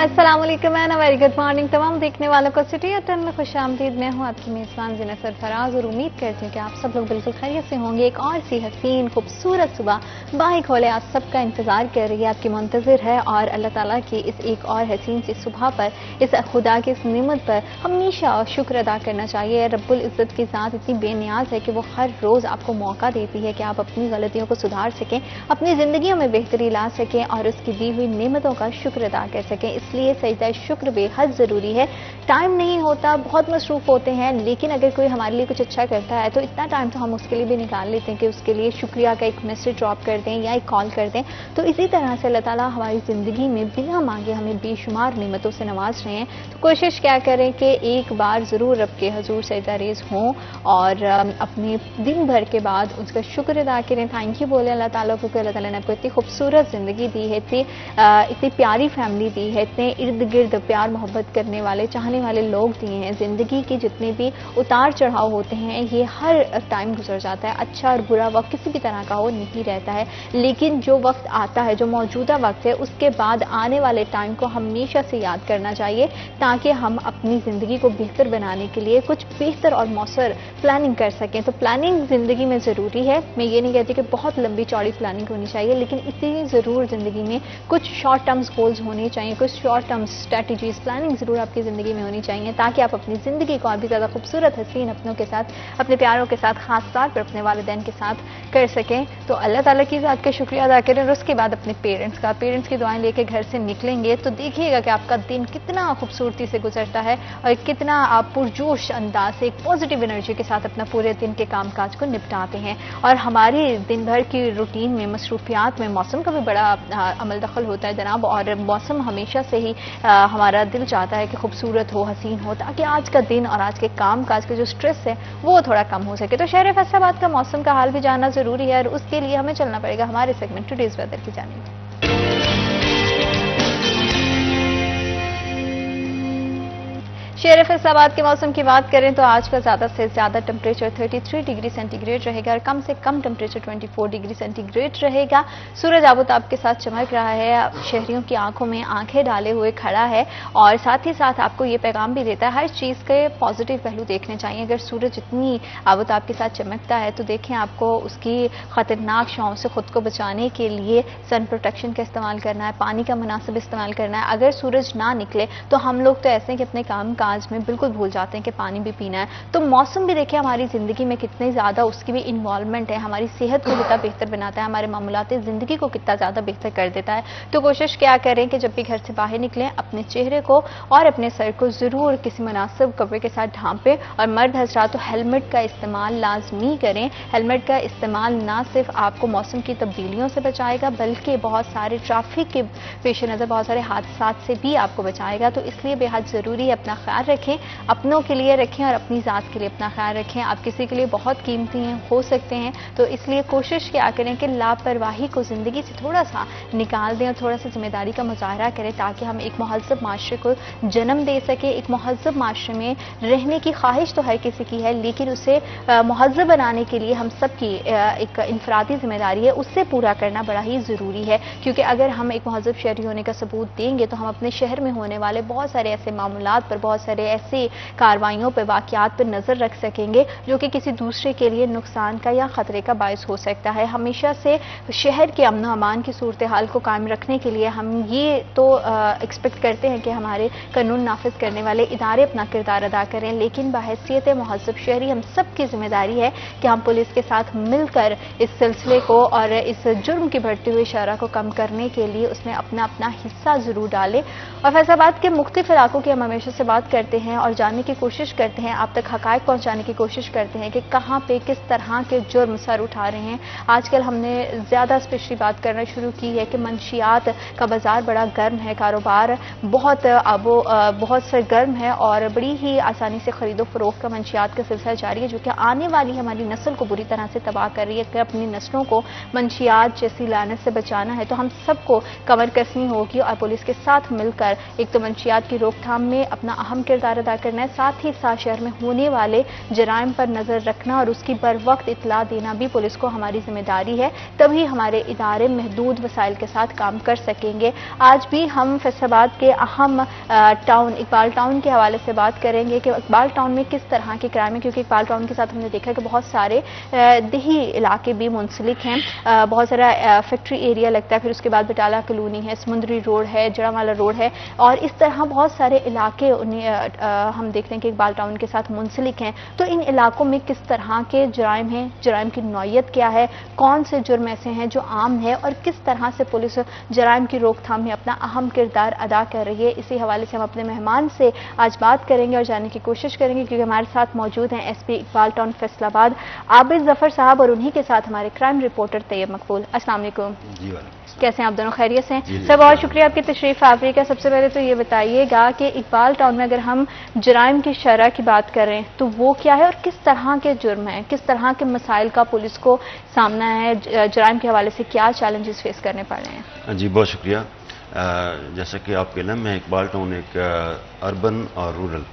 अस्सलाम वालेकुम and very good morning तमाम देखने वालों को सिटी अटन में खुशामदीद। मैं हूं आपकी मेज़बान ज़ीनत सरफराज और उम्मीद करती हूं कि आप सब लोग बिल्कुल खैरियत से होंगे। एक और सी हसीन खूबसूरत सुबह बाइक खोले आप सबका इंतजार कर रही है, आपकी मुंतज़िर है और अल्लाह ताला की इस एक और हसीन सी सुबह पर, इस खुदा की इस नेमत पर हमेशा शुक्र अदा करना चाहिए। रब्बुल इज़्ज़त की ज़ात इतनी बेनियाज है कि वो हर रोज़ आपको मौका देती है कि आप अपनी गलतियों को सुधार सकें, अपनी ज़िंदगियों में बेहतरी ला सकें और उसकी दी हुई नेमतों का शुक्र अदा कर सकें। इसलिए सजदा शुक्र बेहद ज़रूरी है। टाइम नहीं होता, बहुत मसरूफ होते हैं, लेकिन अगर कोई हमारे लिए कुछ अच्छा करता है तो इतना टाइम तो हम उसके लिए भी निकाल लेते हैं कि उसके लिए शुक्रिया का एक मैसेज ड्रॉप कर दें या एक कॉल कर दें। तो इसी तरह से अल्लाह ताला हमारी ज़िंदगी में बिना मांगे हमें बेशुमार नेमतों से नवाज रहे हैं। तो कोशिश क्या करें कि एक बार ज़रूर रब के हजूर सजदा रेज़ हों और अपने दिन भर के बाद उसका शुक्र अदा करें, थैंक यू बोले अल्लाह ताला को कि अल्लाह ताला ने आपको इतनी खूबसूरत ज़िंदगी दी है, इतनी प्यारी फैमिली दी है, इतने इर्द गिर्द प्यार मोहब्बत करने वाले चाहने वाले लोग दिए हैं। ज़िंदगी के जितने भी उतार चढ़ाव होते हैं ये हर टाइम गुजर जाता है, अच्छा और बुरा वक्त किसी भी तरह का हो नहीं रहता है, लेकिन जो वक्त आता है, जो मौजूदा वक्त है, उसके बाद आने वाले टाइम को हमेशा से याद करना चाहिए ताकि हम अपनी ज़िंदगी को बेहतर बनाने के लिए कुछ बेहतर और मौसर प्लानिंग कर सकें। तो प्लानिंग ज़िंदगी में ज़रूरी है। मैं ये नहीं कहती कि बहुत लंबी चौड़ी प्लानिंग होनी चाहिए, लेकिन इतनी ज़रूर ज़िंदगी में कुछ शॉर्ट टर्म्स गोल्स होने चाहिए, कुछ शॉर्ट टर्म स्ट्रैटेजीज प्लानिंग ज़रूर आपकी ज़िंदगी में होनी चाहिए ताकि आप अपनी ज़िंदगी को और भी ज़्यादा खूबसूरत हसीन अपनों के साथ, अपने प्यारों के साथ, खास तौर पर अपने वालिदैन के साथ कर सकें। तो अल्लाह ताला की ज़ात का शुक्रिया अदा करें और उसके बाद अपने पेरेंट्स की दुआएं लेके घर से निकलेंगे तो देखिएगा कि आपका दिन कितना खूबसूरती से गुजरता है और कितना आप पुरजोश अंदाज से एक पॉजिटिव एनर्जी के साथ अपना पूरे दिन के काम काज को निपटाते हैं। और हमारी दिन भर की रूटीन में, मसरूफियात में मौसम का भी बड़ा अमल दखल होता है जनाब, और मौसम हमेशा से ही हमारा दिल चाहता है कि खूबसूरत हो, हसीन हो, ताकि आज का दिन और आज के काम काज के जो स्ट्रेस है वो थोड़ा कम हो सके। तो शहर फैसलाबाद का मौसम का हाल भी जानना जरूरी है और उसके लिए हमें चलना पड़ेगा हमारे सेगमेंट टुडेज वेदर की जानिब। शहर फैसलाबाद के मौसम की बात करें तो आज का ज़्यादा से ज़्यादा टेम्परेचर 33 डिग्री सेंटीग्रेड रहेगा और कम से कम टेम्परेचर 24 डिग्री सेंटीग्रेड रहेगा। सूरज आबोताब के साथ चमक रहा है, शहरियों की आंखों में आंखें डाले हुए खड़ा है और साथ ही साथ आपको ये पैगाम भी देता है हर चीज़ के पॉजिटिव पहलू देखने चाहिए। अगर सूरज इतनी आबोताब के साथ चमकता है तो देखें आपको उसकी खतरनाक छाँव से खुद को बचाने के लिए सन प्रोटेक्शन का इस्तेमाल करना है, पानी का मुनासिब इस्तेमाल करना है। अगर सूरज ना निकले तो हम लोग तो ऐसे हैं कि अपने काम आज में बिल्कुल भूल जाते हैं कि पानी भी पीना है। तो मौसम भी देखिए हमारी ज़िंदगी में कितने ज़्यादा उसकी भी इन्वॉल्वमेंट है, हमारी सेहत को कितना बेहतर बनाता है, हमारे मामूलात ज़िंदगी को कितना ज़्यादा बेहतर कर देता है। तो कोशिश क्या करें कि जब भी घर से बाहर निकलें अपने चेहरे को और अपने सर को ज़रूर किसी मुनासिब कपड़े के साथ ढांपें और मर्द हज़रात तो हेलमेट का इस्तेमाल लाजमी करें। हेलमेट का इस्तेमाल ना सिर्फ आपको मौसम की तब्दीलियों से बचाएगा बल्कि बहुत सारे ट्रैफिक के पेश नज़र बहुत सारे हादसा से भी आपको बचाएगा। तो इसलिए बेहद ज़रूरी है अपना ख्याल रखें, अपनों के लिए रखें और अपनी ज़ात के लिए अपना ख्याल रखें। आप किसी के लिए बहुत कीमती हैं, हो सकते हैं, तो इसलिए कोशिश क्या करें कि लापरवाही को ज़िंदगी से थोड़ा सा निकाल दें और थोड़ा सा जिम्मेदारी का मुजाहरा करें ताकि हम एक महज़ब माशरे को जन्म दे सकें। एक महज़ब माशरे में रहने की ख्वाहिश तो हर किसी की है, लेकिन उसे महज़ब बनाने के लिए हम सब की एक इनफरादी जिम्मेदारी है, उससे पूरा करना बड़ा ही ज़रूरी है। क्योंकि अगर हम एक महज़ब शहरी होने का सबूत देंगे तो हम अपने शहर में होने वाले बहुत सारे ऐसे मामलात पर, बहुत सारे ऐसे कार्रवाइयों पर, वाक़यात पर नज़र रख सकेंगे जो कि किसी दूसरे के लिए नुकसान का या ख़तरे का बायस हो सकता है। हमेशा से शहर के अमन अमान की सूरत हाल को कायम रखने के लिए हम ये तो एक्सपेक्ट करते हैं कि हमारे कानून नाफिज करने वाले इदारे अपना किरदार अदा करें, लेकिन बहैसियत महज़ब शहरी हम सब की जिम्मेदारी है कि हम पुलिस के साथ मिलकर इस सिलसिले को और इस जुर्म की बढ़ती हुई शरह को कम करने के लिए उसमें अपना अपना हिस्सा ज़रूर डालें। और फैसलाबाद के मुख्तलिफ इलाकों की हम हमेशा से बात करते हैं और जानने की कोशिश करते हैं, आप तक हक़ाइक़ पहुंचाने की कोशिश करते हैं कि कहां पे किस तरह के जुर्म सर उठा रहे हैं। आजकल हमने ज़्यादा स्पेशली बात करना शुरू की है कि मंशियात का बाज़ार बड़ा गर्म है, कारोबार बहुत सरगर्म है और बड़ी ही आसानी से खरीदो फरोख्त का मंशियात का सिलसिला जारी है जो कि आने वाली हमारी नस्ल को बुरी तरह से तबाह कर रही है। अगर अपनी नस्लों को मंशियात जैसी लानत से बचाना है तो हम सबको कमर कसनी होगी और पुलिस के साथ मिलकर मिलकर एक तो मंशियात की रोकथाम में अपना अहम किरदार अदा करना है, साथ ही साथ शहर में होने वाले जराइम पर नजर रखना और उसकी बर वक्त इतला देना भी पुलिस को हमारी जिम्मेदारी है। तभी हमारे इदारे महदूद वसाइल के साथ काम कर सकेंगे। आज भी हम फैसलाबाद के अहम टाउन इकबाल टाउन के हवाले से बात करेंगे कि इकबाल टाउन में किस तरह के क्राइम है, क्योंकि इकबाल टाउन के साथ हमने देखा कि बहुत सारे देही इलाके भी मुंसलिक हैं। बहुत सारा फैक्ट्री एरिया लगता है, फिर उसके बाद बटाला कॉलोनी है, समुद्री रोड है, जड़ावाला रोड है और इस तरह बहुत सारे इलाके हम देखते हैं कि इकबाल टाउन के साथ मुंसलिक हैं। तो इन इलाकों में किस तरह के जराइम हैं, जराइम की नौयत क्या है, कौन से जुर्म ऐसे हैं जो आम है और किस तरह से पुलिस जराइम की रोकथाम में अपना अहम किरदार अदा कर रही है, इसी हवाले से हम अपने मेहमान से आज बात करेंगे और जानने की कोशिश करेंगे, क्योंकि हमारे साथ मौजूद हैं एसपी इकबाल टाउन फैसलाबाद आबिद जफर साहब और उन्हीं के साथ हमारे क्राइम रिपोर्टर तैयब मकबूल। अस्सलाम वालेकुम। कैसे हैं आप दोनों, खैरियत से हैं? सर बहुत शुक्रिया आपकी तशरीफ आवरी का। सबसे पहले तो ये बताइएगा कि इकबाल टाउन में अगर हम जराइम की शरह की बात करें तो वो क्या है और किस तरह के जुर्म हैं, किस तरह के मसाइल का पुलिस को सामना है, जराइम के हवाले से क्या चैलेंजेस फेस करने पड़ रहे हैं? जी बहुत शुक्रिया। जैसा कि आपके इल्म में इकबाल टाउन एक अर्बन और रूरल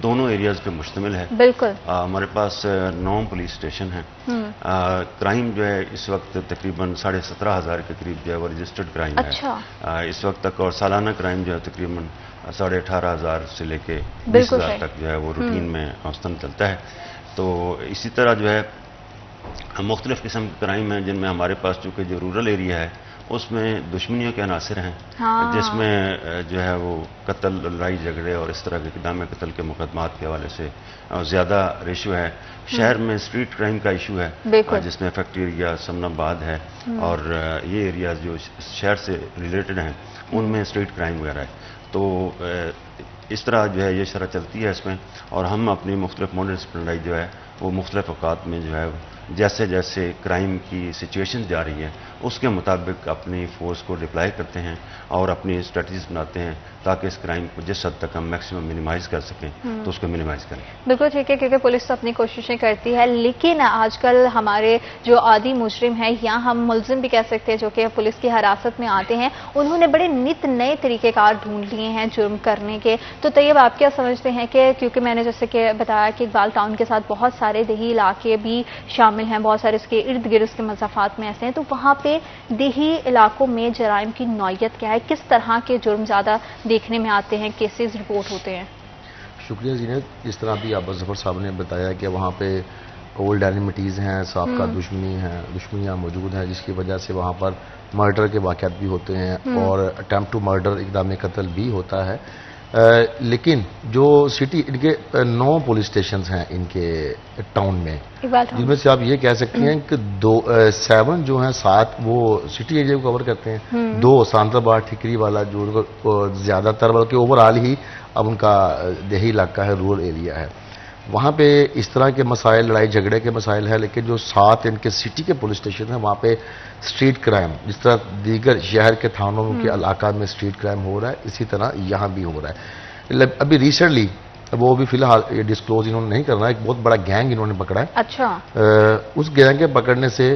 दोनों एरियाज पे मुश्तमिल है। बिल्कुल। हमारे पास 9 पुलिस स्टेशन हैं। क्राइम जो है इस वक्त तकरीबन 17,500 के करीब जो है वो रजिस्टर्ड क्राइम है इस वक्त तक, और सालाना क्राइम जो है तकरीबन 18,500 से लेके 20,000 तक जो है वो रूटीन में औसतन चलता है। तो इसी तरह जो है मुख्तलिफ किस्म के क्राइम हैं जिनमें हमारे पास चूँकि जो रूरल एरिया है उसमें दुश्मनियों के अनासर हैं, जिसमें जो है वो कत्ल, लड़ाई झगड़े और इस तरह के इक़दाम कत्ल के मुकदमात के हवाले से ज़्यादा रेशो है। शहर में स्ट्रीट क्राइम का इशू है जिसमें फैक्ट्री एरिया, समनाबाद है और ये एरियाज जो शहर से रिलेटेड हैं उनमें स्ट्रीट क्राइम वगैरह है। तो इस तरह जो है ये शरह चलती है इसमें, और हम अपनी मुख्तलिफ मॉडल डिसिप्लिनरी जो है वो मुख्तलिफ औकात में जो है जैसे जैसे क्राइम की सिचुएशन जा रही है उसके मुताबिक अपनी फोर्स को डिप्लॉय करते हैं और अपनी स्ट्रेटजीज बनाते हैं ताकि इस क्राइम को जिस हद तक हम मैक्सिमम मिनिमाइज कर सकें तो उसको मिनिमाइज करें। बिल्कुल ठीक है, क्योंकि पुलिस तो अपनी कोशिशें करती है, लेकिन आजकल हमारे जो आदी मुजरिम हैं या हम मुलजिम भी कह सकते हैं जो कि पुलिस की हिरासत में आते हैं, उन्होंने बड़े नित नए तरीक़ेकार ढूंढ लिए हैं जुर्म करने के। तो तैयब आप क्या समझते हैं कि क्योंकि मैंने जैसे कि बताया कि इकबाल टाउन के साथ बहुत सारे देही इलाके भी शामिल हैं, बहुत सारे इसके इर्द गिर्द के मसाफात में ऐसे हैं, तो वहाँ पे देही इलाकों में जराइम की नौयत क्या है, किस तरह के जुर्म ज़्यादा देखने में आते हैं, केसेस रिपोर्ट होते हैं? शुक्रिया जीनत। जिस तरह अभी आबिद जफर साहब ने बताया कि वहाँ पे ओल्ड एनिमिटीज़ हैं, साबका दुश्मनियाँ मौजूद हैं, जिसकी वजह से वहाँ पर मर्डर के वाक़यात भी होते हैं और अटैम्प्ट टू मर्डर, इक़दाम कत्ल भी होता है। लेकिन जो सिटी, इनके 9 पुलिस स्टेशन हैं इनके टाउन में, जिनमें से आप ये कह सकते हैं कि 7 जो हैं 7 वो सिटी एरिया को कवर करते हैं, 2 सांतराबाद ठिकरी वाला जो ज़्यादातर बल्कि ओवरऑल ही अब उनका देही इलाका है, रूरल एरिया है, वहाँ पे इस तरह के मसाइल, लड़ाई झगड़े के मसाइल है। लेकिन जो 7 इनके सिटी के पुलिस स्टेशन हैं वहाँ पे स्ट्रीट क्राइम, जिस तरह दीगर शहर के थानों के इलाका में स्ट्रीट क्राइम हो रहा है, इसी तरह यहाँ भी हो रहा है। अभी रिसेंटली, वो भी फिलहाल ये डिस्क्लोज इन्होंने नहीं करना, एक बहुत बड़ा गैंग इन्होंने पकड़ा है। अच्छा। उस गैंग के पकड़ने से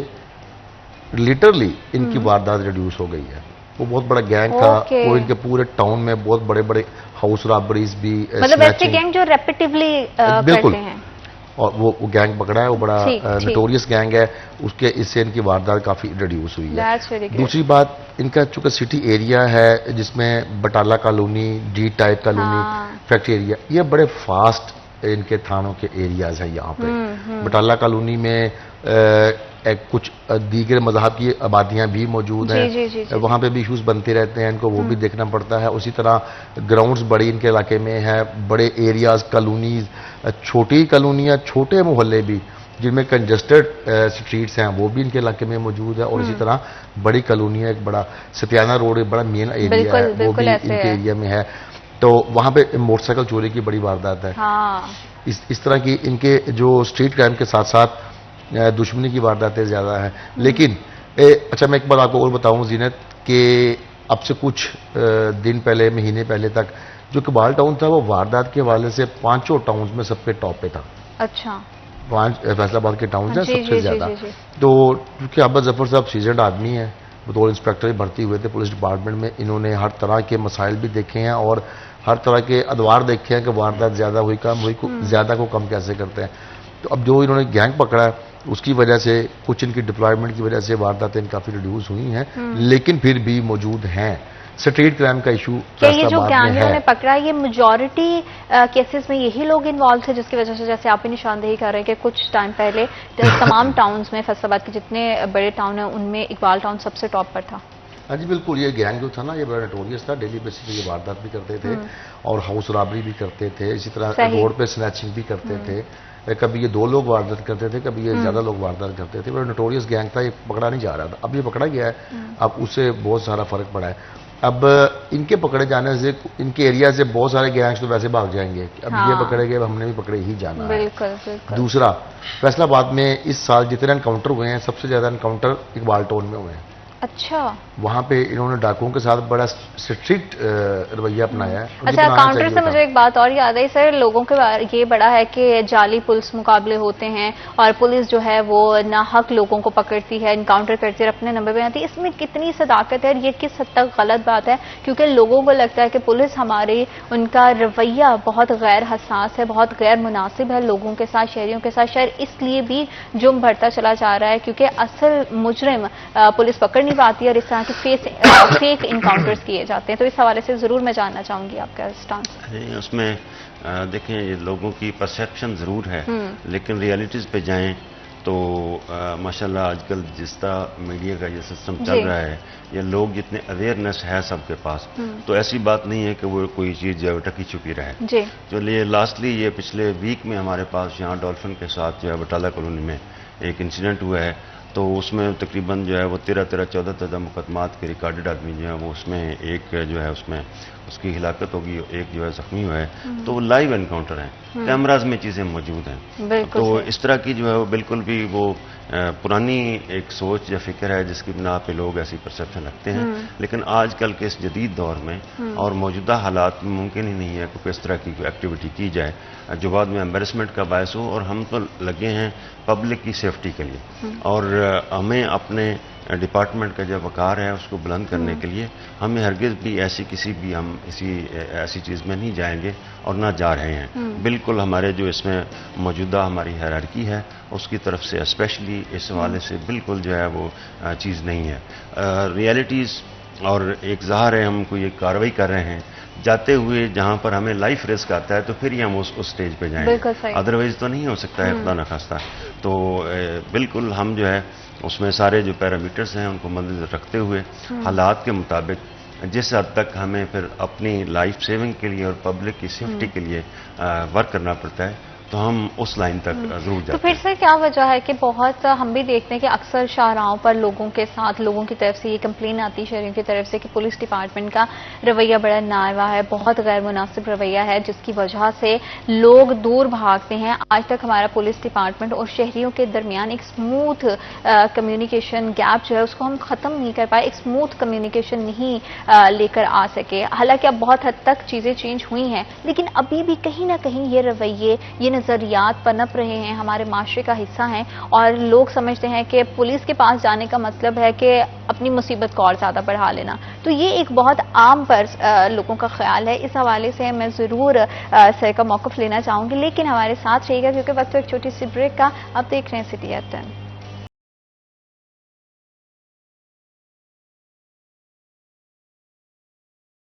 लिटरली इनकी वारदात रिड्यूस हो गई है। वो बहुत बड़ा गैंग था, वो इनके पूरे टाउन में बहुत बड़े बड़े हाउस रॉबरीज भी, मतलब ऐसे गैंग जो रेपिटिवली करते हैं, और वो गैंग पकड़ा है, वो बड़ा नोटोरियस गैंग है, उसके इससे इनकी वारदात काफ़ी रिड्यूस हुई है। दूसरी बात, इनका चूंकि सिटी एरिया है जिसमें Batala colony, D type colony, factory area, ये बड़े फास्ट इनके थानों के एरियाज हैं। यहाँ पे बटाला कॉलोनी में कुछ दीगर मज़हब की आबादियाँ भी मौजूद हैं, वहाँ पे भी इशूज़ बनते रहते हैं, इनको वो भी देखना पड़ता है। उसी तरह ग्राउंड्स बड़ी इनके इलाके में है, बड़े एरियाज, कॉलोनीज, छोटी कॉलोनियाँ, छोटे मोहल्ले भी जिनमें कंजस्टेड स्ट्रीट्स हैं वो भी इनके इलाके में मौजूद है। और इसी तरह बड़ी कॉलोनियाँ, एक बड़ा सतियाना रोड, एक बड़ा मेन एरिया है, वो भी इनके एरिया में है। तो वहाँ पे मोटरसाइकिल चोरी की बड़ी वारदात है। इस तरह की इनके जो स्ट्रीट क्राइम के साथ साथ दुश्मनी की वारदातें ज़्यादा हैं। लेकिन अच्छा, मैं एक बार आपको और बताऊं जीनत कि अब से कुछ दिन पहले, महीने पहले तक जो इकबाल टाउन था वो वारदात के हवाले से 5 टाउन्स में सबके टॉप पे था। अच्छा। 5 फैसलाबाद के टाउन हैं सबसे ज़्यादा। तो क्योंकि आबिद जफर साहब सीजनड आदमी है, बतौर इंस्पेक्टर भर्ती हुए थे पुलिस डिपार्टमेंट में। इन्होंने हर तरह के मसाइल भी देखे हैं और हर तरह के अदवार देखे हैं कि वारदात ज़्यादा हुई कम हुई, ज़्यादा को कम कैसे करते हैं। तो अब जो इन्होंने गैंग पकड़ा है उसकी वजह से, कुछ इनकी डिप्लॉयमेंट की वजह से वारदातें काफ़ी रिड्यूस हुई हैं, लेकिन फिर भी मौजूद हैं। स्ट्रीट क्राइम का इशू ये जो गैंग इन्होंने पकड़ा, ये मेजॉरिटी केसेस में यही लोग इन्वॉल्व थे, जिसकी वजह से जैसे आप ही निशानदेही कर रहे हैं कि कुछ टाइम पहले तमाम टाउन्स में, फैसलाबाद के जितने बड़े टाउन हैं उनमें इकबाल टाउन सबसे टॉप पर था। हाँ जी बिल्कुल, ये गैंग जो था ना ये बड़ा नोटोरियस था। डेली बेसिस पे ये वारदात भी करते थे और हाउस रॉबरी भी करते थे, इसी तरह रोड पे स्नैचिंग भी करते थे। कभी ये 2 लोग वारदात करते थे, कभी ये ज़्यादा लोग वारदात करते थे। बड़ा नोटोरियस गैंग था, ये पकड़ा नहीं जा रहा था। अब ये पकड़ा गया है, अब उससे बहुत सारा फर्क पड़ा है। अब इनके पकड़े जाने से इनके एरिया से बहुत सारे गैंग्स तो वैसे भाग जाएंगे। अब ये पकड़े गए, हमने भी पकड़े ही जाना है। बिल्कुल। दूसरा, फैसलाबाद में इस साल जितने एनकाउंटर हुए हैं, सबसे ज़्यादा एनकाउंटर इकबाल टाउन में हुए हैं। अच्छा, वहाँ पे इन्होंने डाकुओं के साथ बड़ा स्ट्रिक्ट रवैया अपनाया है। अच्छा, काउंटर से मुझे एक बात और याद आई सर, लोगों के ये बड़ा है कि जाली पुलिस मुकाबले होते हैं और पुलिस जो है वो ना हक लोगों को पकड़ती है, इनकाउंटर करती है, अपने नंबर पे आती है। इसमें कितनी सदाकत है और ये किस हद तक गलत बात है? क्योंकि लोगों को लगता है कि पुलिस हमारी, उनका रवैया बहुत गैर हसास है, बहुत गैर मुनासिब है लोगों के साथ, शहरियों के साथ। शायद इसलिए भी जुर्म बढ़ता चला जा रहा है, क्योंकि असल मुजरिम पुलिस पकड़ नहीं पाती है और इस तरह के फेक इनकाउंटर्स किए जाते हैं। तो इस हवाले से जरूर मैं जानना चाहूंगी आपका स्टांस। उसमें देखें, ये लोगों की परसेप्शन जरूर है, लेकिन रियलिटीज पे जाएं तो माशाल्लाह आजकल जिस तरह मीडिया का ये सिस्टम चल रहा है, ये लोग जितने अवेयरनेस है सबके पास, तो ऐसी बात नहीं है कि वो कोई चीज़ जो है टकी छुपी रहे। जो ये लास्टली ये पिछले वीक में हमारे पास यहाँ डॉल्फिन के साथ जो है बटाला कॉलोनी में एक इंसिडेंट हुआ है, तो उसमें तकरीबन जो है वो 13-14 मुकदमात के रिकॉर्डेड आदमी जो है वो उसमें एक जो है उसमें उसकी हिलाकत होगी, एक जो है जख्मी हुआ है। तो वो लाइव एनकाउंटर है, कैमराज में चीज़ें मौजूद हैं। तो इस तरह की जो है वो बिल्कुल भी वो पुरानी एक सोच या फिक्र है जिसकी बिना पे लोग ऐसी परसेप्शन रखते हैं। लेकिन आजकल के इस जदीद दौर में और मौजूदा हालात में मुमकिन ही नहीं है कि इस तरह की एक्टिविटी की जाए जो बाद में एम्बेरसमेंट का बायस हो। और हम तो लगे हैं पब्लिक की सेफ्टी के लिए, और हमें अपने डिपार्टमेंट का जो वकार है उसको बुलंद करने के लिए हमें हरगिज़ भी ऐसी किसी भी हम ऐसी चीज़ में नहीं जाएंगे और ना जा रहे हैं। बिल्कुल हमारे जो इसमें मौजूदा हमारी हायरार्की है उसकी तरफ से स्पेशली इस हवाले से बिल्कुल जो है वो चीज़ नहीं है। रियलिटीज़ और एक ज़ाहिर है हम कोई एक कार्रवाई कर रहे हैं, जाते हुए जहां पर हमें लाइफ रिस्क आता है तो फिर ही हम उस स्टेज पे जाएंगे, अदरवाइज तो नहीं हो सकता है, खुदा न खास्ता। तो बिल्कुल हम जो है उसमें सारे जो पैरामीटर्स हैं उनको मद्देनजर रखते हुए हालात के मुताबिक जिस हद तक हमें फिर अपनी लाइफ सेविंग के लिए और पब्लिक की सेफ्टी के लिए वर्क करना पड़ता है तो हम उस लाइन तक जरूर जाते हैं। तो फिर से क्या वजह है कि बहुत हम भी देखते हैं कि अक्सर शाहराहों पर लोगों के साथ, लोगों की तरफ से ये कंप्लेन आती है शहरियों की तरफ से कि पुलिस डिपार्टमेंट का रवैया बड़ा नारवा है, बहुत गैर मुनासिब रवैया है, जिसकी वजह से लोग दूर भागते हैं। आज तक हमारा पुलिस डिपार्टमेंट और शहरियों के दरमियान एक स्मूथ कम्युनिकेशन गैप जो है उसको हम खत्म नहीं कर पाए, एक स्मूथ कम्युनिकेशन नहीं लेकर आ सके। हालांकि अब बहुत हद तक चीजें चेंज हुई हैं, लेकिन अभी भी कहीं ना कहीं ये रवैये, ये नजरियात पनप रहे हैं, हमारे माशरे का हिस्सा हैं। और लोग समझते हैं कि पुलिस के पास जाने का मतलब है कि अपनी मुसीबत को और ज्यादा बढ़ा लेना। तो ये एक बहुत आम पर लोगों का ख्याल है। इस हवाले से मैं जरूर सर का मौक़िफ़ लेना चाहूंगी, लेकिन हमारे साथ रहिएगा क्योंकि वक्त एक छोटी सी ब्रेक का। आप देख रहे हैं सिटी एट 10।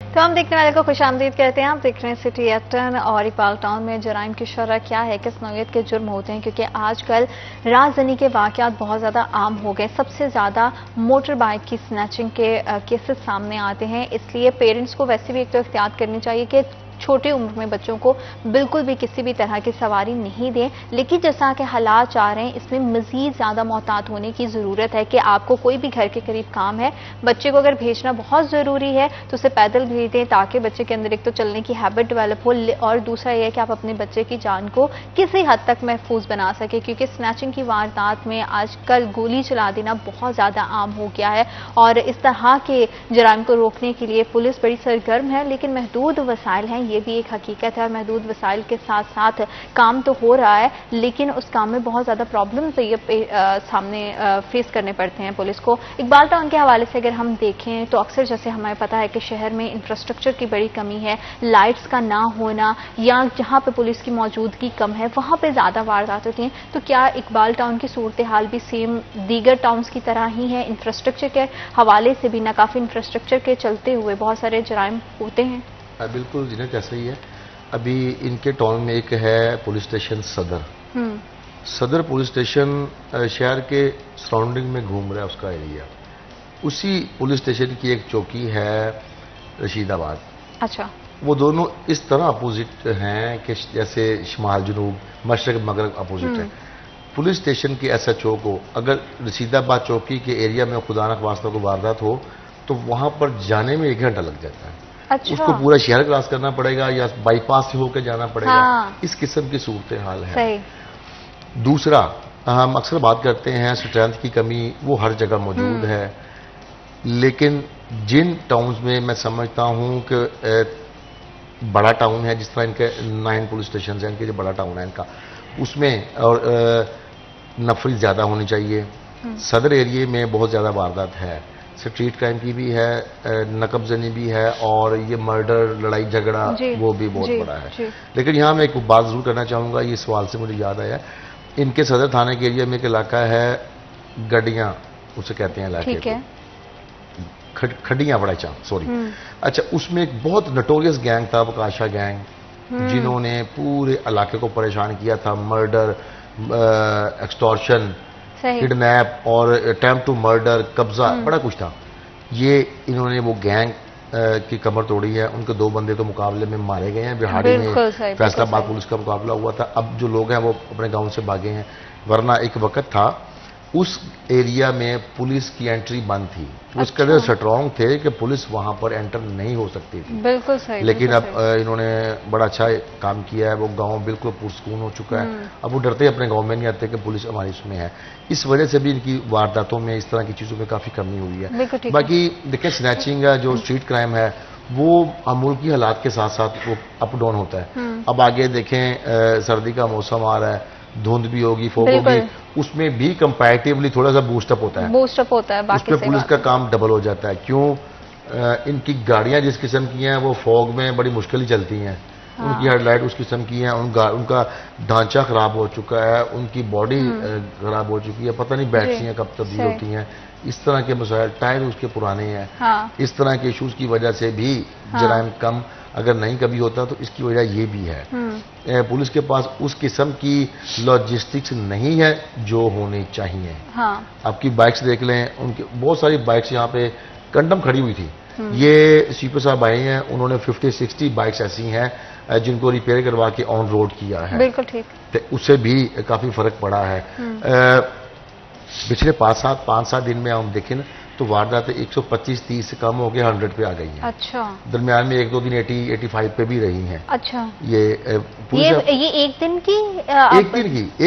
तो हम देखने वाले को खुशामदीद कहते हैं। आप देख रहे हैं सिटी एट 10 और इकबाल टाउन में जराइम की शरह क्या है, किस नौयत के जुर्म होते हैं, क्योंकि आजकल राजधानी के वाक़यात बहुत ज़्यादा आम हो गए। सबसे ज़्यादा मोटर बाइक की स्नैचिंग के केसेस सामने आते हैं। इसलिए पेरेंट्स को वैसे भी एक तो एहतियात करनी चाहिए कि छोटी उम्र में बच्चों को बिल्कुल भी किसी भी तरह की सवारी नहीं दें। लेकिन जैसा कि हालात चाह रहे हैं, इसमें मजीद ज़्यादा मोहतात होने की ज़रूरत है कि आपको कोई भी घर के करीब काम है, बच्चे को अगर भेजना बहुत ज़रूरी है तो उसे पैदल भेज दें, ताकि बच्चे के अंदर एक तो चलने की हैबिट डेवलप हो, और दूसरा यह है कि आप अपने बच्चे की जान को किसी हद तक महफूज बना सके। क्योंकि स्नैचिंग की वारदात में आजकल गोली चला देना बहुत ज़्यादा आम हो गया है और इस तरह के जराइम को रोकने के लिए पुलिस बड़ी सरगर्म है, लेकिन महदूद वसाइल हैं। ये भी एक हकीकत है और महदूद वसाइल के साथ साथ काम तो हो रहा है, लेकिन उस काम में बहुत ज़्यादा प्रॉब्लम्स सामने फेस करने पड़ते हैं पुलिस को। इकबाल टाउन के हवाले से अगर हम देखें तो अक्सर जैसे हमें पता है कि शहर में इंफ्रास्ट्रक्चर की बड़ी कमी है, लाइट्स का ना होना या जहाँ पे पुलिस की मौजूदगी कम है वहाँ पे ज़्यादा वारदात होती हैं। तो क्या इकबाल टाउन की सूरत हाल भी सेम दीगर टाउन्स की तरह ही है? इंफ्रास्ट्रक्चर के हवाले से भी नाकाफी इंफ्रास्ट्रक्चर के चलते हुए बहुत सारे जराइम होते हैं। बिल्कुल जिन्हें ऐसा ही है। अभी इनके टाउन में एक है पुलिस स्टेशन सदर पुलिस स्टेशन शहर के सराउंडिंग में घूम रहा है उसका एरिया। उसी पुलिस स्टेशन की एक चौकी है रशीदाबाद। अच्छा। वो दोनों इस तरह अपोजिट हैं कि जैसे शुमाल जनूब मशरक मगरब अपोजिट है। पुलिस स्टेशन के SHO को अगर रशीदाबाद चौकी के एरिया में खुदा न खास्ता को वारदात हो तो वहां पर जाने में 1 घंटा लग जाता है। अच्छा। उसको पूरा शहर क्रॉस करना पड़ेगा या बाईपास से होकर जाना पड़ेगा। हाँ। इस किस्म की सूरत हाल है। सही। दूसरा, हम अक्सर बात करते हैं स्ट्रेंथ की कमी, वो हर जगह मौजूद है, लेकिन जिन टाउन्स में मैं समझता हूं कि बड़ा टाउन है, जिस तरह इनके 9 पुलिस स्टेशन हैं, इनके जो बड़ा टाउन है इनका, उसमें और नफरी ज़्यादा होनी चाहिए। सदर एरिया में बहुत ज़्यादा वारदात है, स्ट्रीट क्राइम की भी है, नकबजनी भी है और ये मर्डर लड़ाई झगड़ा वो भी बहुत बड़ा है। लेकिन यहाँ मैं एक बात ज़रूर करना चाहूँगा, ये सवाल से मुझे याद आया। इनके सदर थाने के एरिया में एक इलाका है गड्डियाँ, उसे कहते हैं इलाके को, खड्डियाँ बड़ा चांद सॉरी। अच्छा, उसमें एक बहुत नटोरियस गैंग था बकाशा गैंग, जिन्होंने पूरे इलाके को परेशान किया था। मर्डर, एक्सटॉर्शन, किडनैप और अटेम्प्ट टू मर्डर, कब्जा, बड़ा कुछ था। ये इन्होंने वो गैंग की कमर तोड़ी है। उनके 2 बंदे तो मुकाबले में मारे गए हैं। बिहाड़ी में फैसलाबाद पुलिस का मुकाबला हुआ था। अब जो लोग हैं वो अपने गांव से भागे हैं, वरना एक वक्त था उस एरिया में पुलिस की एंट्री बंद थी। उस कदर स्ट्रॉन्ग थे कि पुलिस वहां पर एंटर नहीं हो सकती थी। बिल्कुल सही। लेकिन अब इन्होंने बड़ा अच्छा काम किया है। वो गांव बिल्कुल पुरसकून हो चुका है। अब वो डरते अपने गांव में नहीं आते कि पुलिस हमारी इसमें है। इस वजह से भी इनकी वारदातों में, इस तरह की चीज़ों में काफ़ी कमी हुई है। बाकी देखिए, स्नैचिंग है, जो स्ट्रीट क्राइम है, वो मुल्की हालात के साथ साथ वो अप डाउन होता है। अब आगे देखें, सर्दी का मौसम आ रहा है, धुंध भी होगी, फोग होगी, उसमें भी कंपैरेटिवली थोड़ा सा बूस्टअप होता है। बाकी उसमें पुलिस का काम डबल हो जाता है। क्यों? इनकी गाड़ियां जिस किस्म की हैं वो फॉग में बड़ी मुश्किल ही चलती हैं। उनकी हेडलाइट उस किस्म की हैं, उनका ढांचा खराब हो चुका है, उनकी बॉडी खराब हो चुकी है, पता नहीं बैटरियां कब तब्दील होती हैं। इस तरह के मसाइल, टायर उसके पुराने हैं। इस तरह के इशूज की वजह से भी जराइम कम अगर नहीं कभी होता तो इसकी वजह ये भी है। पुलिस के पास उस किस्म की लॉजिस्टिक्स नहीं है जो होनी चाहिए। आपकी बाइक्स देख लें, उनकी बहुत सारी बाइक्स यहाँ पे कंडम खड़ी हुई थी। ये सीपी साहब आए हैं, उन्होंने 50-60 बाइक्स ऐसी हैं जिनको रिपेयर करवा के ऑन रोड किया है। बिल्कुल ठीक। तो उससे भी काफी फर्क पड़ा है। पिछले 5-7 दिन में हम देखें ना तो वारदात 125-30 से कम हो गया 100 पे आ गई है। अच्छा। दरमियान में 1-2 दिन 80-85 पे भी रही हैं। अच्छा। ये एक दिन की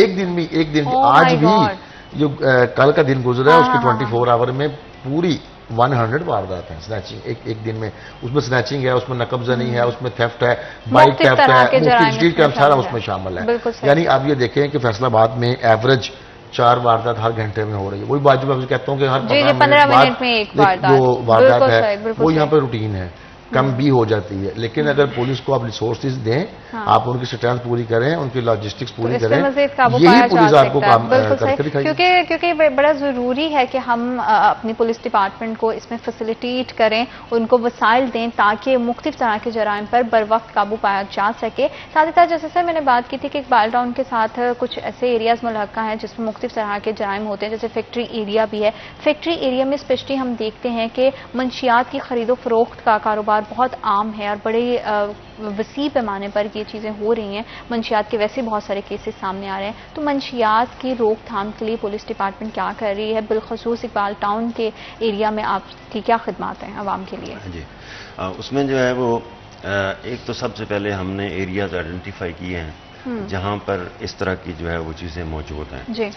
एक दिन की आज भी जो कल का दिन गुजरा है उसके 24 आवर में पूरी 100 वारदात हैं स्नैचिंग एक दिन में। उसमें स्नैचिंग है, उसमें नकबजनी है, उसमें थेफ्ट है, बाइक थेफ्ट है, स्ट्रीट क्राइम सारा उसमें शामिल है। यानी आप ये देखें कि फैसलाबाद में एवरेज 4 वारदात हर घंटे में हो रही है। वही बात जो मैं कहता हूँ कि हर 15 मिनट में एक वारदात है, वो यहाँ पर रूटीन है, कम भी हो जाती है। लेकिन अगर पुलिस को आप रिसोर्सेज दें, आप उनकी स्ट्रेंथ पूरी करें, उनकी लॉजिस्टिक्स पूरी करें, यही पुलिस आपको काम करके दिखाएगी। क्योंकि बड़ा ज़रूरी है कि हम अपनी पुलिस डिपार्टमेंट को इसमें फैसिलिटेट करें, उनको वसाइल दें ताकि मुख्तलिफ तरह के जराइम पर बर वक्त काबू पाया जा सके। साथ ही साथ जैसे सर मैंने बात की थी कि इकबाल टाउन के साथ कुछ ऐसे एरियाज मुल्हका हैं जिसमें मुख्तलिफ तरह के जराइम होते हैं, जैसे फैक्ट्री एरिया भी है। फैक्ट्री एरिया में स्पेशली हम देखते हैं कि मंशियात की खरीदो फरोख्त का कारोबार बहुत आम है और बड़े वसी पैमाने पर ये चीज़ें हो रही हैं। मंशियात के वैसे बहुत सारे केसेस सामने आ रहे हैं। तो मंशियात की रोकथाम के लिए पुलिस डिपार्टमेंट क्या कर रही है? बिलखसूस इकबाल टाउन के एरिया में आपकी क्या खिदमात हैं आवाम के लिए? जी, उसमें जो है वो एक तो सबसे पहले हमने एरियाज आइडेंटिफाई किए हैं जहां पर इस तरह की जो है वो चीज़ें मौजूद हैं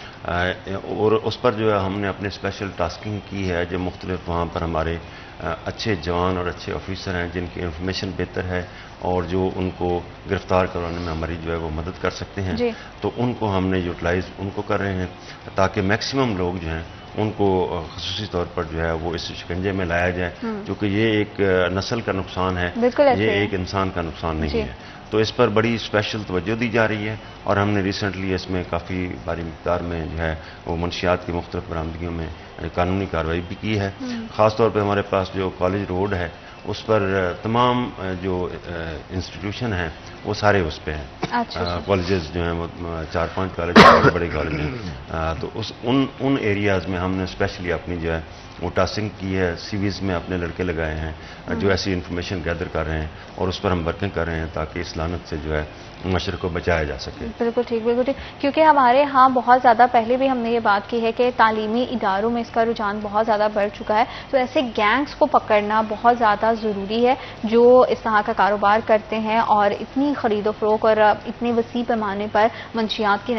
और उस पर जो है हमने अपने स्पेशल टास्किंग की है, जो मुख्तलिफ वहाँ पर हमारे अच्छे जवान और अच्छे ऑफिसर हैं जिनकी इंफॉर्मेशन बेहतर है और जो उनको गिरफ्तार करवाने में हमारी जो है वो मदद कर सकते हैं, तो उनको हमने यूटिलाइज उनको कर रहे हैं ताकि मैक्सिमम लोग जो हैं उनको ख़ुसूसी तौर पर जो है वो इस शिकंजे में लाया जाए, क्योंकि ये एक नस्ल का नुकसान है, ये एक इंसान का नुकसान नहीं है। तो इस पर बड़ी स्पेशल तवज्जो दी जा रही है और हमने रिसेंटली इसमें काफ़ी भारी मिक़दार में जो है वो मंशियात की मुख्तलिफ बरामदगियों में कानूनी कार्रवाई भी की है। ख़ास तौर पर हमारे पास जो कॉलेज रोड है उस पर तमाम जो इंस्टीट्यूशन हैं वो सारे उस पे हैं। कॉलेजेस जो हैं वो 4-5 कॉलेज बड़े बड़े कॉलेज हैं, तो उन एरियाज़ में हमने स्पेशली अपनी जो है वो टास्किंग की है, सीवीज़ में अपने लड़के लगाए हैं जो ऐसी इंफॉर्मेशन गैदर कर रहे हैं और उस पर हम वर्किंग कर रहे हैं ताकि इस लानत से जो है मशर को बचाया जा सके। बिल्कुल ठीक, बिल्कुल ठीक, क्योंकि हमारे यहाँ बहुत ज़्यादा पहले भी हमने ये बात की है कि तालीमी इदारों में इसका रुझान बहुत ज़्यादा बढ़ चुका है, तो ऐसे गैंग्स को पकड़ना बहुत ज़्यादा ज़रूरी है जो इस तरह का कारोबार करते हैं और इतनी खरीदो फरोख और इतने वसी पैमाने पर मंशियात की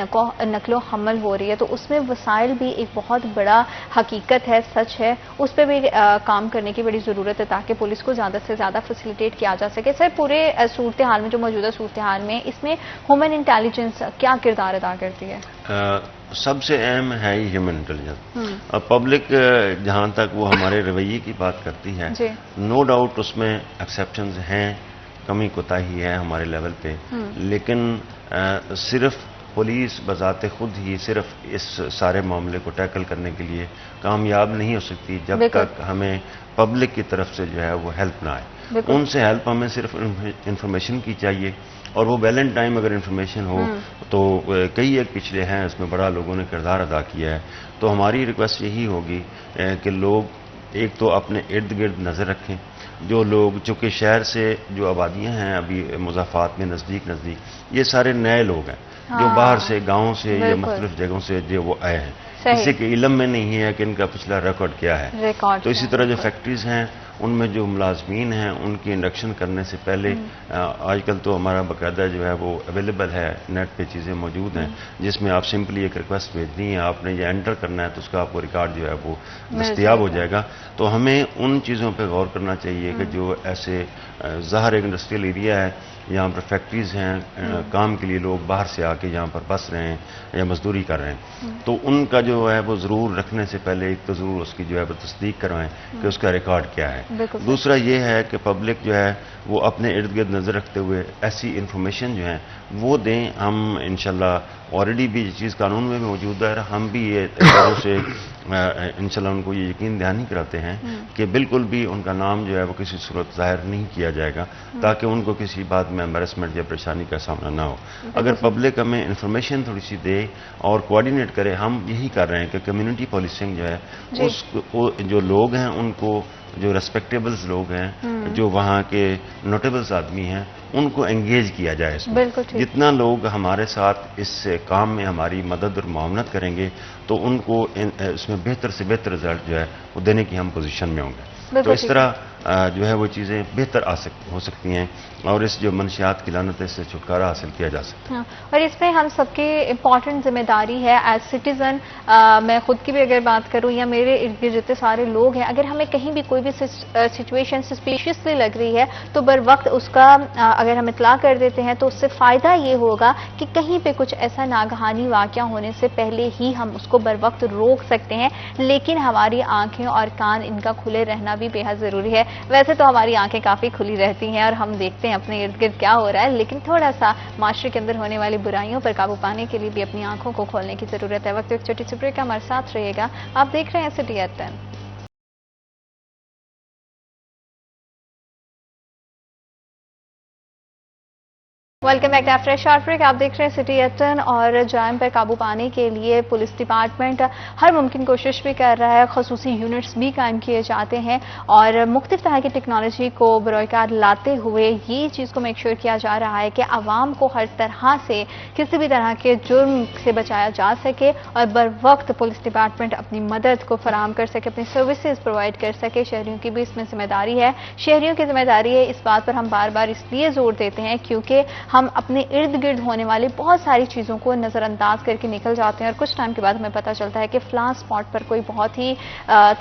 नकलो हमल हो रही है, तो उसमें वसाइल भी एक बहुत बड़ा हकीकत है, सच है, उस पर भी काम करने की बड़ी ज़रूरत है ताकि पुलिस को ज़्यादा से ज़्यादा फैसिलिटेट किया जा सके। सर, पूरे सूरत हाल में, जो मौजूदा सूरत हाल में, इसमें ह्यूमन इंटेलिजेंस क्या किरदार अदा करती है? सबसे अहम है ही ह्यूमन इंटेलिजेंस। पब्लिक जहाँ तक वो हमारे रवैये की बात करती है, नो डाउट उसमें एक्सेप्शंस हैं, कमी कोताही है हमारे लेवल पे, लेकिन सिर्फ पुलिस बजाते खुद ही सिर्फ इस सारे मामले को टैकल करने के लिए कामयाब नहीं हो सकती जब तक हमें पब्लिक की तरफ से जो है वो हेल्प ना आए। उनसे हेल्प हमें सिर्फ इंफॉर्मेशन की चाहिए और वो बैलेंस टाइम अगर इंफॉर्मेशन हो तो कई एक पिछले हैं इसमें बड़ा लोगों ने किरदार अदा किया है। तो हमारी रिक्वेस्ट यही होगी कि लोग एक तो अपने इर्द गिर्द नज़र रखें, जो लोग चूँकि शहर से जो आबादियाँ हैं अभी मुज़ाफ़ात में नज़दीक ये सारे नए लोग हैं जो बाहर से गाँव से या मुख्तलिफ जगहों से जो वो आए हैं, किसी के इल्म में नहीं है कि इनका पिछला रिकॉर्ड क्या है। तो इसी तरह जो फैक्ट्रीज हैं उनमें जो मुलाजमीन हैं उनकी इंडक्शन करने से पहले आजकल तो हमारा बाकायदा जो है वो अवेलेबल है, नेट पे चीज़ें मौजूद हैं जिसमें आप सिंपली एक रिक्वेस्ट भेजनी है, आपने ये एंटर करना है तो उसका आपको रिकॉर्ड जो है वो दस्तयाब हो जाएगा। तो हमें उन चीज़ों पर गौर करना चाहिए कि जो ऐसे ज़ाहिर एक इंडस्ट्रियल एरिया है, यहाँ पर फैक्ट्रीज हैं, काम के लिए लोग बाहर से आके यहाँ पर बस रहे हैं या मजदूरी कर रहे हैं, तो उनका जो है वो ज़रूर रखने से पहले एक तो ज़रूर उसकी जो है वो तस्दीक करवाएं कि उसका रिकॉर्ड क्या है। दूसरा ये है कि पब्लिक जो है वो अपने इर्द गिर्द नज़र रखते हुए ऐसी इंफॉर्मेशन जो है वो दें। हम इंशाल्लाह ऑलरेडी भी ये चीज़ कानून में मौजूद है, हम भी ये इदारों से इंशाल्लाह उनको ये यकीन दहानी कराते हैं कि बिल्कुल भी उनका नाम जो है वो किसी सूरत ज़ाहिर नहीं किया जाएगा ताकि उनको किसी बात में एम्बेरसमेंट या परेशानी का सामना ना हो। अगर पब्लिक हमें इंफॉर्मेशन थोड़ी सी दे और कोऑर्डिनेट करे, हम यही कर रहे हैं कि कम्युनिटी पुलिसिंग जो है उसको जो लोग हैं उनको, जो रेस्पेक्टेबल्स लोग हैं, जो वहाँ के नोटेबल्स आदमी हैं, उनको एंगेज किया जाए इसमें। जितना लोग हमारे साथ इस काम में हमारी मदद और मुआवनत करेंगे तो उनको इसमें बेहतर से बेहतर रिजल्ट जो है वो देने की हम पोजीशन में होंगे। तो इस तरह जो है वो चीज़ें बेहतर हो सकती हैं और इस जो मंशियात की लानत है इससे छुटकारा हासिल किया जा सकता है। और इसमें हम सबकी इम्पॉर्टेंट जिम्मेदारी है एज सिटीज़न। मैं खुद की भी अगर बात करूं या मेरे इर्द गिर्द जितने सारे लोग हैं, अगर हमें कहीं भी कोई भी सिचुएशन सस्पिशियसली लग रही है तो बर वक्त उसका अगर हम इतला कर देते हैं तो उससे फ़ायदा ये होगा कि कहीं पे कुछ ऐसा नागहानी वाक़या होने से पहले ही हम उसको बर वक्त रोक सकते हैं। लेकिन हमारी आंखें और कान इनका खुले रहना भी बेहद ज़रूरी है। वैसे तो हमारी आंखें काफ़ी खुली रहती हैं और हम देखते हैं अपने इर्द गिर्द क्या हो रहा है, लेकिन थोड़ा सा माशरे के अंदर होने वाली बुराइयों पर काबू पाने के लिए भी अपनी आंखों को खोलने की ज़रूरत है। वक्त एक छोटी सी ब्रेक का हमारे साथ रहिएगा। आप देख रहे हैं city at 10। Welcome back to after short break. आप देख रहे हैं सिटी एट 10 और जाम पर काबू पाने के लिए पुलिस डिपार्टमेंट हर मुमकिन कोशिश भी कर रहा है, खसूसी यूनिट्स भी कायम किए जाते हैं और मुख्तलिफ तरह की टेक्नोलॉजी को बरोकार लाते हुए ये चीज़ को मेक श्योर किया जा रहा है कि आवाम को हर तरह से किसी भी तरह के जुर्म से बचाया जा सके और बर वक्त पुलिस डिपार्टमेंट अपनी मदद को फराहम कर सके, अपनी सर्विसेज प्रोवाइड कर सके। शहरियों की भी इसमें जिम्मेदारी है। शहरियों की जिम्मेदारी है, इस बात पर हम बार बार इसलिए जोर देते हैं क्योंकि हम अपने इर्द गिर्द होने वाली बहुत सारी चीज़ों को नज़रअंदाज करके निकल जाते हैं और कुछ टाइम के बाद हमें पता चलता है कि फ़लाँ स्पॉट पर कोई बहुत ही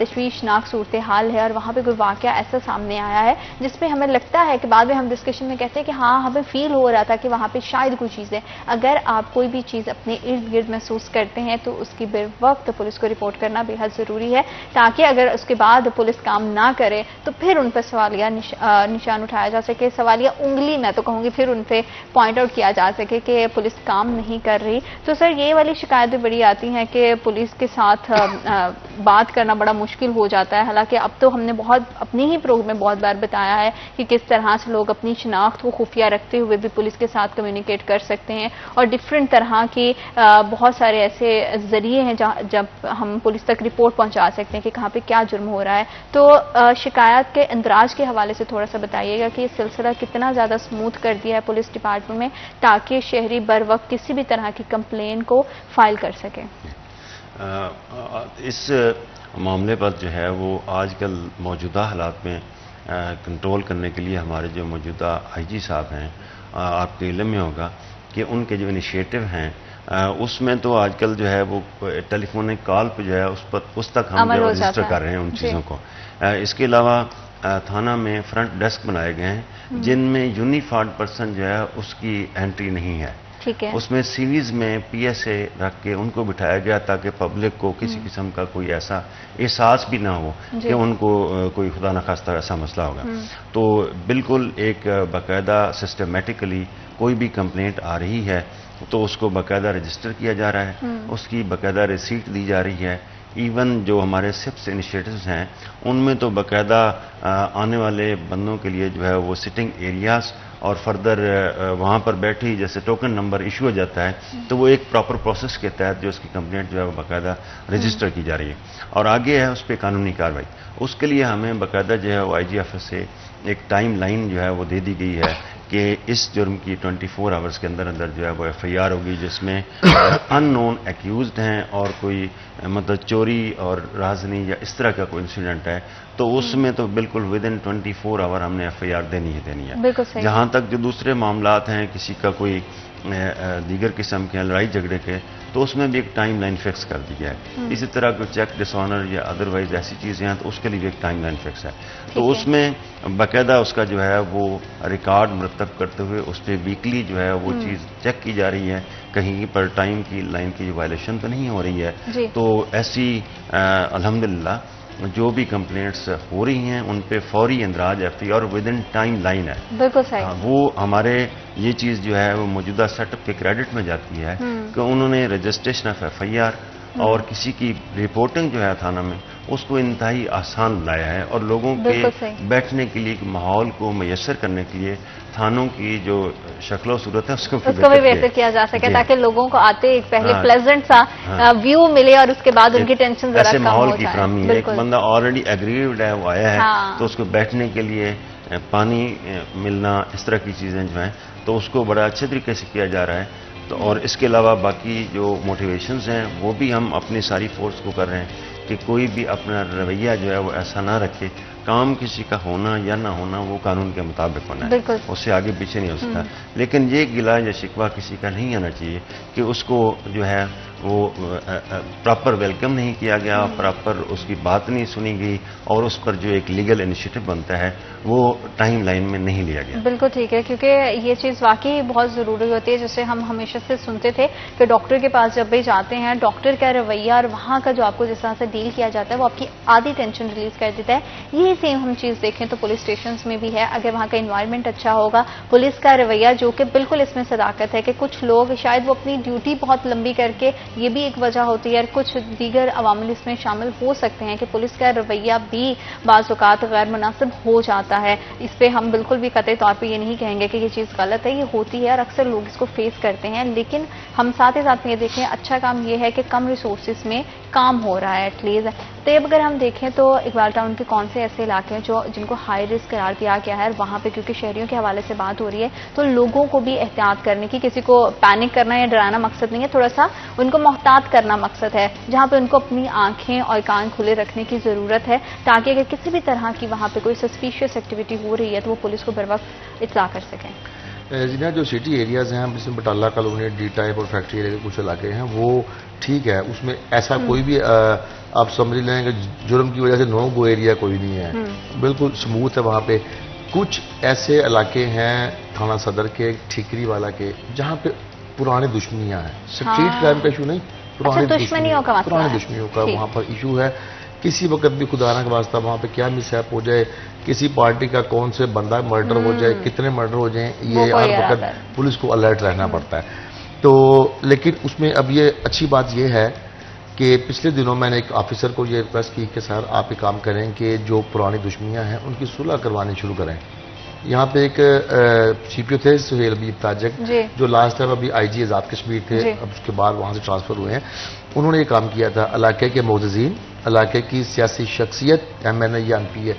तशवीशनाक सूरत हाल है और वहाँ पे कोई वाक़या ऐसा सामने आया है जिसमें हमें लगता है कि बाद में हम डिस्कशन में कहते हैं कि हाँ, हमें फील हो रहा था कि वहाँ पे शायद कोई चीज़ है। अगर आप कोई भी चीज़ अपने इर्द गिर्द महसूस करते हैं तो उसकी बेवक्त पुलिस को रिपोर्ट करना बेहद ज़रूरी है, ताकि अगर उसके बाद पुलिस काम ना करे तो फिर उन पर सवालिया निशान उठाया जा सके, सवालिया उंगली मैं तो कहूँगी फिर उन पर पॉइंट आउट किया जा सके कि पुलिस काम नहीं कर रही। तो सर, ये वाली शिकायतें बड़ी आती हैं कि पुलिस के साथ बात करना बड़ा मुश्किल हो जाता है। हालांकि अब तो हमने बहुत अपनी ही प्रोग्राम में बहुत बार बताया है कि किस तरह से लोग अपनी शिनाख्त को खुफिया रखते हुए भी पुलिस के साथ कम्युनिकेट कर सकते हैं और डिफरेंट तरह की बहुत सारे ऐसे जरिए हैं जब हम पुलिस तक रिपोर्ट पहुंचा सकते हैं कि कहाँ पे क्या जुर्म हो रहा है। तो शिकायत के अंदराज के हवाले से थोड़ा सा बताइएगा कि ये सिलसिला कितना ज़्यादा स्मूथ कर दिया है पुलिस डिपार्टमेंट में ताकि शहरी बर वक्त किसी भी तरह की कंप्लेन को फाइल कर सकें। इस मामले पर जो है वो आजकल मौजूदा हालात में कंट्रोल करने के लिए हमारे जो मौजूदा आईजी साहब हैं, आपके इल्म में होगा कि उनके जो इनिशिएटिव हैं उसमें तो आजकल जो है वो टेलीफोनिक कॉल पे जो है उस तक हम जो रजिस्टर कर रहे हैं उन चीज़ों को। इसके अलावा थाना में फ्रंट डेस्क बनाए गए हैं जिनमें यूनिफॉर्म पर्सन जो है उसकी एंट्री नहीं है। ठीक है। उसमें सीरीज में पीएसए रख के उनको बिठाया गया ताकि पब्लिक को किसी किस्म का कोई ऐसा एहसास भी ना हो कि उनको कोई खुदा न खास्ता ऐसा मसला होगा। तो बिल्कुल एक बाकायदा सिस्टमेटिकली कोई भी कंप्लेंट आ रही है तो उसको बाकायदा रजिस्टर किया जा रहा है, उसकी बाकायदा रिसीट दी जा रही है। इवन जो हमारे सिप्स इनिशिएटिव्स हैं उनमें तो बाकायदा आने वाले बंदों के लिए जो है वो सिटिंग एरियाज और फर्दर वहाँ पर बैठी जैसे टोकन नंबर इशू हो जाता है तो वो एक प्रॉपर प्रोसेस के तहत जो उसकी कंप्लेंट जो है वो बाकायदा रजिस्टर की जा रही है और आगे है उस पर कानूनी कार्रवाई। उसके लिए हमें बाकायदा जो है वो आईजी ऑफिस से एक टाइम लाइन जो है वो दे दी गई है कि इस जुर्म की 24 आवर्स के अंदर अंदर जो है वो एफआईआर होगी जिसमें अननोन एक्यूज्ड हैं और कोई मतलब चोरी और राजनी या इस तरह का कोई इंसिडेंट है तो उसमें तो बिल्कुल विद इन 24 आवर हमने एफआईआर देनी है। जहां तक जो दूसरे मामलात हैं किसी का कोई दीगर किस्म के लड़ाई झगड़े के तो उसमें भी एक टाइम लाइन फिक्स कर दी है। इसी तरह कोई चेक डिसऑनर या अदरवाइज ऐसी चीज़ें हैं तो उसके लिए भी एक टाइम लाइन फिक्स है। तो उसमें बाकायदा उसका जो है वो रिकॉर्ड मुरतब करते हुए उस पर वीकली जो है वो चीज़ चेक की जा रही है कहीं पर टाइम की लाइन की वायलेशन तो नहीं हो रही है। तो ऐसी अल्हम्दुलिल्लाह जो भी कंप्लेंट्स हो रही हैं उन पे फौरी इंदराज FIR within timeline है। बिल्कुल सही। वो हमारे ये चीज़ जो है वो मौजूदा सेटअप के क्रेडिट में जाती है कि उन्होंने रजिस्ट्रेशन ऑफ एफआईआर और किसी की रिपोर्टिंग जो है थाना में उसको इंतहाई आसान बनाया है और लोगों के बैठने के लिए माहौल को मैसर करने के लिए थानों की जो शक्ल सूरत है उसको भी बेहतर किया जा सके ताकि लोगों को आते एक पहले प्लेजेंट सा व्यू मिले और उसके बाद उनकी टेंशन जरा कम हो जाए। माहौल की फराहमी है। एक बंदा ऑलरेडी एग्रीव्ड है वो आया है तो उसको बैठने के लिए पानी मिलना इस तरह की चीज़ें जो हैं तो उसको बड़ा अच्छे तरीके से किया जा रहा है। तो और इसके अलावा बाकी जो मोटिवेशंस हैं वो भी हम अपनी सारी फोर्स को कर रहे हैं कि कोई भी अपना रवैया जो है वो ऐसा ना रखे। काम किसी का होना या ना होना वो कानून के मुताबिक होना है, उससे आगे पीछे नहीं हो सकता। लेकिन ये गिला या शिकवा किसी का नहीं आना चाहिए कि उसको जो है वो प्रॉपर वेलकम नहीं किया गया, प्रॉपर उसकी बात नहीं सुनी गई और उस पर जो एक लीगल इनिशिएटिव बनता है वो टाइम लाइन में नहीं लिया गया। बिल्कुल ठीक है, क्योंकि ये चीज़ वाकई बहुत ज़रूरी होती है। जैसे हम हमेशा से सुनते थे कि डॉक्टर के पास जब भी जाते हैं डॉक्टर का रवैया और वहाँ का जो आपको जिस तरह से डील किया जाता है वो आपकी आधी टेंशन रिलीज कर देता है। यही सेम हम चीज़ देखें तो पुलिस स्टेशन में भी है। अगर वहाँ का इन्वायरमेंट अच्छा होगा, पुलिस का रवैया जो कि बिल्कुल इसमें सदाकत है कि कुछ लोग शायद वो अपनी ड्यूटी बहुत लंबी करके, ये भी एक वजह होती है, कुछ दीगर अवामिल इसमें शामिल हो सकते हैं कि पुलिस का रवैया भी बाज़ औक़ात गैर मुनासिब हो जाता है। इस पर हम बिल्कुल भी कतई तौर पर ये नहीं कहेंगे कि ये चीज़ गलत है, ये होती है और अक्सर लोग इसको फेस करते हैं। लेकिन हम साथ ही साथ ये देखें अच्छा काम ये है कि कम रिसोर्सेज में काम हो रहा है एटलीस्ट। तो अब अगर हम देखें तो इकबाल टाउन के कौन से ऐसे इलाके हैं जो जिनको हाई रिस्क करार दिया गया है, वहाँ पे क्योंकि शहरियों के हवाले से बात हो रही है तो लोगों को भी एहतियात करने की, किसी को पैनिक करना या डराना मकसद नहीं है, थोड़ा सा उनको मोहतात करना मकसद है, जहाँ पे उनको अपनी आंखें और कान खुले रखने की ज़रूरत है ताकि अगर किसी भी तरह की वहाँ पे कोई सस्पिशियस एक्टिविटी हो रही है तो वो पुलिस को बर वक्त इत्तला कर सकें। जिन्हें जो सिटी एरियाज़ हैं, जिसमें बटाला कॉलोनी, डी टाइप और फैक्ट्री एरिया के कुछ इलाके हैं, वो ठीक है, उसमें ऐसा कोई भी आप समझ लें कि जुर्म की वजह से नो गो एरिया कोई नहीं है, बिल्कुल स्मूथ है वहाँ पे। कुछ ऐसे इलाके हैं थाना सदर के, ठीकरी वाला के, जहाँ पे पुराने दुश्मनियाँ हैं, स्ट्रीट क्राइम का इशू नहीं, पुरानी दुश्मनियों का वहाँ पर इशू है। किसी वक्त भी खुदा ना का वास्ता वहाँ पे क्या मिसहैप हो जाए, किसी पार्टी का कौन से बंदा मर्डर हो जाए, कितने मर्डर हो जाए, ये हर वक्त पुलिस को अलर्ट रहना पड़ता है। तो लेकिन उसमें अब ये अच्छी बात ये है कि पिछले दिनों मैंने एक ऑफिसर को ये रिक्वेस्ट की कि सर आप एक काम करें कि जो पुरानी दुश्मनियाँ हैं उनकी सुलह करवानी शुरू करें। यहाँ पे एक CPO थे सुहेल बीब ताजक, जो लास्ट टाइम अभी IG आज़ाद कश्मीर थे, अब उसके बाद वहाँ से ट्रांसफ़र हुए हैं। उन्होंने ये काम किया था, इलाके के मोअज़्ज़िज़ीन, इलाके की सियासी शख्सियत, MNA या MP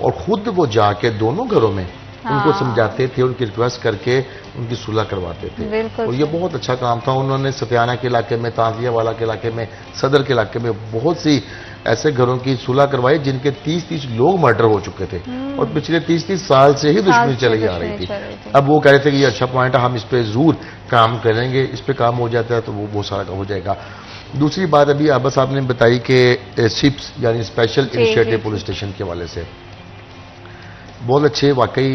और ख़ुद वो जाके दोनों घरों में उनको समझाते थे, उनकी रिक्वेस्ट करके उनकी सुलह करवाते थे। और ये बहुत अच्छा काम था। उन्होंने सतियाना के इलाके में, तांतिया वाला के इलाके में, सदर के इलाके में बहुत सी ऐसे घरों की सुलह करवाई जिनके 30-30 लोग मर्डर हो चुके थे और पिछले 30-30 साल से ही दुश्मनी चली आ रही थी। अब वो कह रहे थे कि ये अच्छा पॉइंट है, हम इस पे जरूर काम करेंगे, इस पे काम हो जाता है तो वो बहुत सारा काम हो जाएगा। दूसरी बात अभी आबा साहब ने बताई कि सिप्स यानी स्पेशल इनिशिएटिव पुलिस स्टेशन के हवाले से बहुत अच्छे, वाकई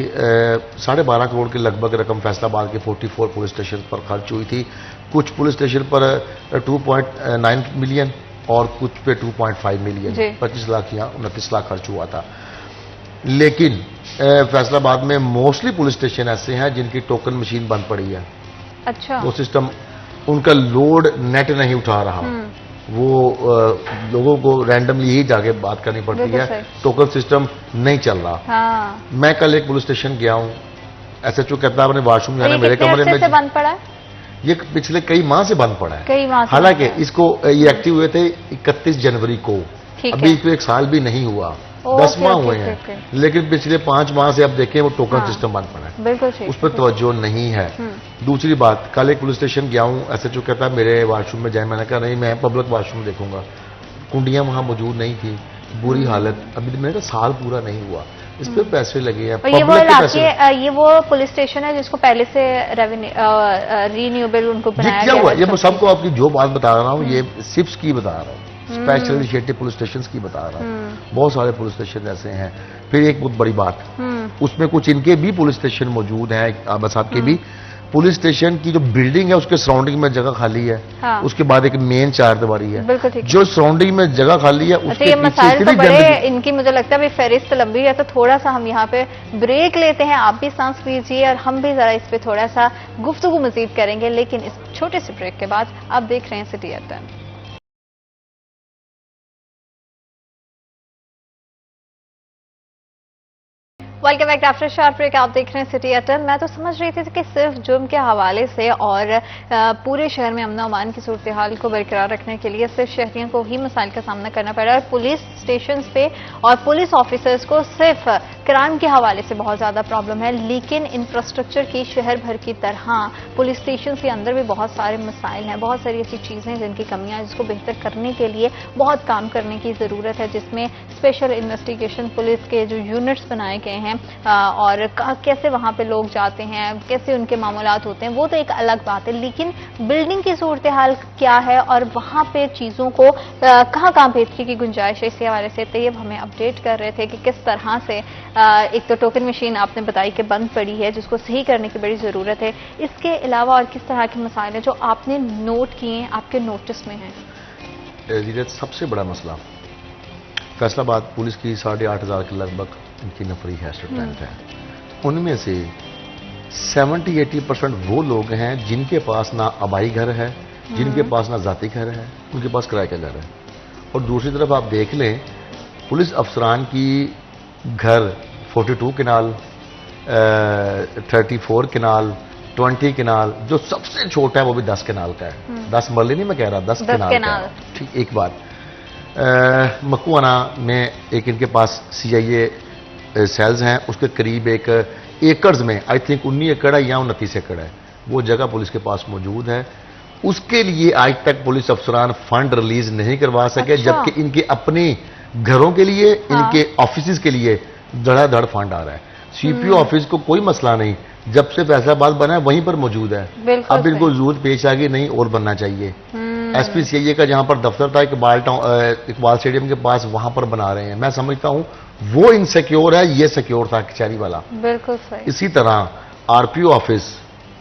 12.5 करोड़ के लगभग रकम फैसलाबाद के 44 पुलिस स्टेशन पर खर्च हुई थी। कुछ पुलिस स्टेशन पर 2.9 मिलियन और कुछ पे 2.5 मिलियन, 25 लाख या 29 लाख खर्च हुआ था। लेकिन फैसलाबाद में मोस्टली पुलिस स्टेशन ऐसे हैं जिनकी टोकन मशीन बंद पड़ी है। अच्छा। वो सिस्टम, उनका लोड नेट नहीं उठा रहा, वो लोगों को रैंडमली ही जाके बात करनी पड़ती है, टोकन सिस्टम नहीं चल रहा। मैं कल एक पुलिस स्टेशन गया हूँ, SHO कहता है अपने वॉशरूम जाना, मेरे कमरे में बंद पड़ा है। ये पिछले कई माह से बंद पड़ा है। कई माह से। हालांकि इसको ये एक्टिव हुए थे 31 जनवरी को, अभी इसको 1 साल भी नहीं हुआ, 10 माह हुए हैं, लेकिन पिछले 5 माह से अब देखें वो टोकन सिस्टम बंद पड़ा है, बिल्कुल उस पर तवज्जो नहीं है। दूसरी बात, कल एक पुलिस स्टेशन गया हूँ, SHO कहता है मेरे वॉशरूम में जाए, मैंने कहा नहीं मैं पब्लिक वॉशरूम देखूंगा, कुंडियां वहां मौजूद नहीं थी, बुरी हालत, अभी मेरा साल पूरा नहीं हुआ, इस पे पैसे लगे हैं। ये वो पुलिस स्टेशन है जिसको पहले से रीन्यूएबल उनको बनाया गया हुआ। ये मैं सबको आपकी जो बात बता रहा हूँ ये सिप्स की बता रहा हूँ, स्पेशल इनिशिएटिव पुलिस स्टेशन की बता रहा हूँ। बहुत सारे पुलिस स्टेशन ऐसे हैं। फिर एक बहुत बड़ी बात, उसमें कुछ इनके भी पुलिस स्टेशन मौजूद हैं, आबा साहब के भी। पुलिस स्टेशन की जो बिल्डिंग है उसके सराउंडिंग में जगह खाली है, उसके बाद एक मेन 4 दीवारी है, जो सराउंडिंग में जगह खाली है उसके ये मसाइल तो बड़े इनकी, मुझे लगता है फहरिस्त लंबी है। तो थोड़ा सा हम यहाँ पे ब्रेक लेते हैं, आप भी सांस लीजिए और हम भी जरा इस पे थोड़ा सा गुफ्तगू मजीद करेंगे, लेकिन इस छोटे से ब्रेक के बाद आप देख रहे हैं city FM. Welcome back after short break, आप देख रहे हैं सिटी एफएम। मैं तो समझ रही थी कि सिर्फ जुर्म के हवाले से और पूरे शहर में अमन अमान की सूरत हाल को बरकरार रखने के लिए सिर्फ शहरियों को ही मसाइल का सामना करना पड़ रहा है। पुलिस स्टेशन पे और पुलिस ऑफिसर्स को सिर्फ क्राइम के हवाले से बहुत ज़्यादा प्रॉब्लम है, लेकिन इंफ्रास्ट्रक्चर की शहर भर की तरह पुलिस स्टेशन के अंदर भी बहुत सारे मसाइल हैं, बहुत सारी ऐसी चीज़ें जिनकी कमियाँ हैं, जिसको बेहतर करने के लिए बहुत काम करने की ज़रूरत है, जिसमें स्पेशल इन्वेस्टिगेशन पुलिस के जो यूनिट्स बनाए गए हैं और कैसे वहाँ पे लोग जाते हैं, कैसे उनके मामलात होते हैं, वो तो एक अलग बात है। लेकिन बिल्डिंग की सूरत हाल क्या है और वहाँ पे चीज़ों को कहाँ बेहतरी की गुंजाइश है, इसी हवाले से तैयब हमें अपडेट कर रहे थे कि किस तरह से एक तो टोकन मशीन आपने बताई कि बंद पड़ी है, जिसको सही करने की बड़ी ज़रूरत है। इसके अलावा और किस तरह के मसाइल हैं जो आपने नोट किए हैं, आपके नोटिस में हैं? सबसे बड़ा मसला फैसलाबाद पुलिस की 8,500 के लगभग इनकी नफरी है, स्टूडेंट है। उनमें से 70-80% वो लोग हैं जिनके पास ना आबाई घर है, जिनके पास ना जाती घर है, उनके पास किराए का घर है। और दूसरी तरफ आप देख लें पुलिस अफसरान की घर 42 कनाल, 34 कनाल, 20 कनाल, जो सबसे छोटा है वो भी 10 कनाल का है। 10 मरले नहीं मैं कह रहा, 10 कनाल का है। ठीक, एक बात मकुआना में एक इनके पास CIA सेल्स हैं, उसके करीब एक एकड़ में आई थिंक 19 एकड़ है या 29 एकड़ है, वो जगह पुलिस के पास मौजूद है। उसके लिए आज तक पुलिस अफसरान फंड रिलीज नहीं करवा सके। अच्छा। जबकि इनके अपने घरों के लिए, इनके ऑफिस के लिए धड़ाधड़ फंड आ रहा है। CPO ऑफिस को कोई मसला नहीं, जब से फैसलाबाद बना है वहीं पर मौजूद है। अब इनको जरूरत पेश आ गई नहीं और बनना चाहिए। SPCIA का जहां पर दफ्तर था इकबाल स्टेडियम के पास, वहां पर बना रहे हैं। मैं समझता हूं वो इनसिक्योर है, ये सिक्योर था कचहरी वाला। बिल्कुल सही। इसी तरह RPO ऑफिस